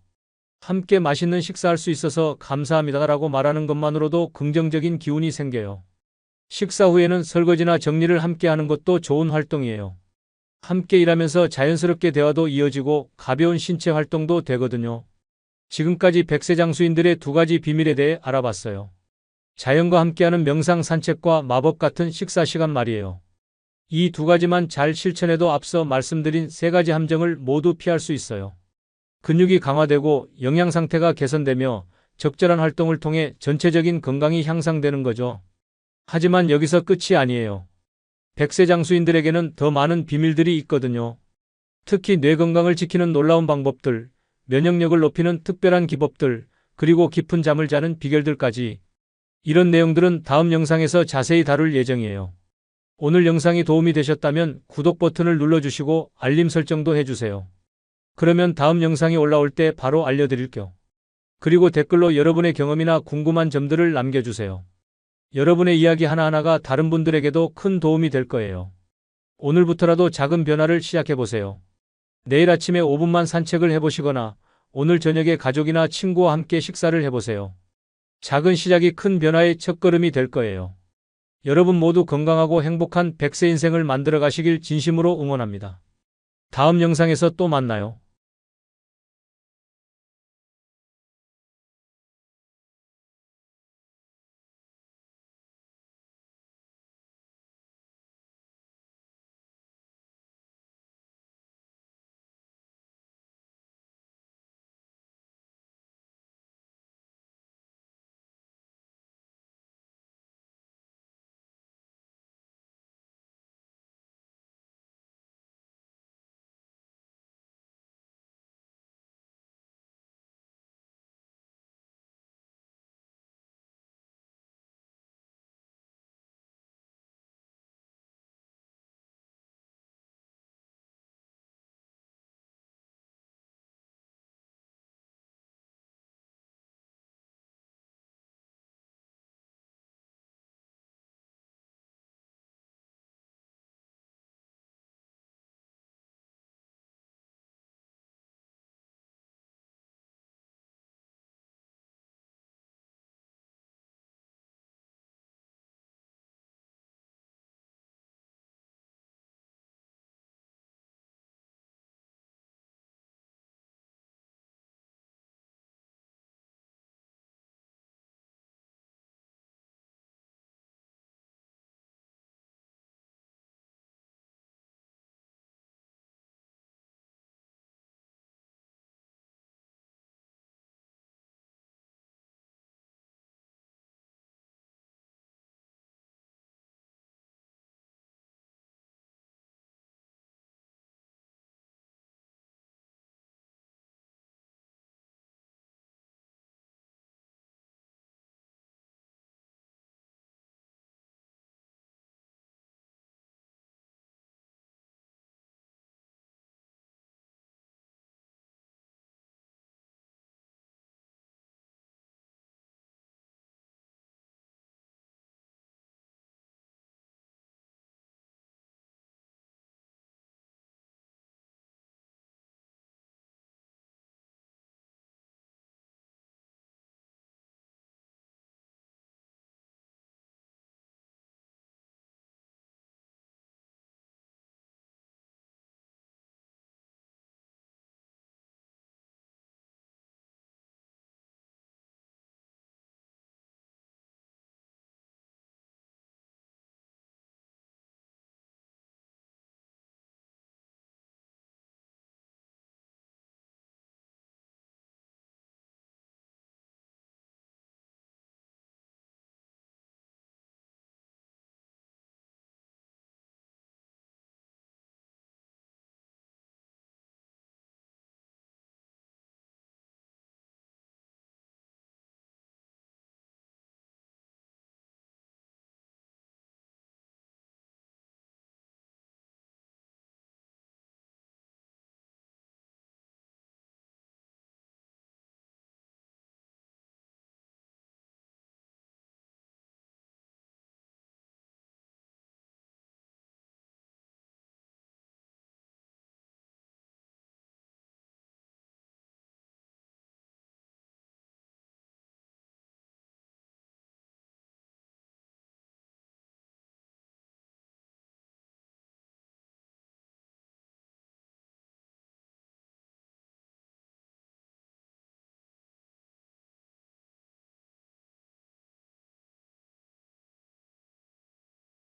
함께 맛있는 식사할 수 있어서 감사합니다라고 말하는 것만으로도 긍정적인 기운이 생겨요. 식사 후에는 설거지나 정리를 함께 하는 것도 좋은 활동이에요. 함께 일하면서 자연스럽게 대화도 이어지고 가벼운 신체 활동도 되거든요. 지금까지 백세장수인들의 두 가지 비밀에 대해 알아봤어요. 자연과 함께하는 명상 산책과 마법 같은 식사 시간 말이에요. 이 두 가지만 잘 실천해도 앞서 말씀드린 세 가지 함정을 모두 피할 수 있어요. 근육이 강화되고 영양 상태가 개선되며 적절한 활동을 통해 전체적인 건강이 향상되는 거죠. 하지만 여기서 끝이 아니에요. 백세장수인들에게는 더 많은 비밀들이 있거든요. 특히 뇌 건강을 지키는 놀라운 방법들, 면역력을 높이는 특별한 기법들, 그리고 깊은 잠을 자는 비결들까지. 이런 내용들은 다음 영상에서 자세히 다룰 예정이에요. 오늘 영상이 도움이 되셨다면 구독 버튼을 눌러주시고 알림 설정도 해주세요. 그러면 다음 영상이 올라올 때 바로 알려드릴게요. 그리고 댓글로 여러분의 경험이나 궁금한 점들을 남겨주세요. 여러분의 이야기 하나하나가 다른 분들에게도 큰 도움이 될 거예요. 오늘부터라도 작은 변화를 시작해보세요. 내일 아침에 5분만 산책을 해보시거나 오늘 저녁에 가족이나 친구와 함께 식사를 해보세요. 작은 시작이 큰 변화의 첫걸음이 될 거예요. 여러분 모두 건강하고 행복한 100세 인생을 만들어 가시길 진심으로 응원합니다. 다음 영상에서 또 만나요.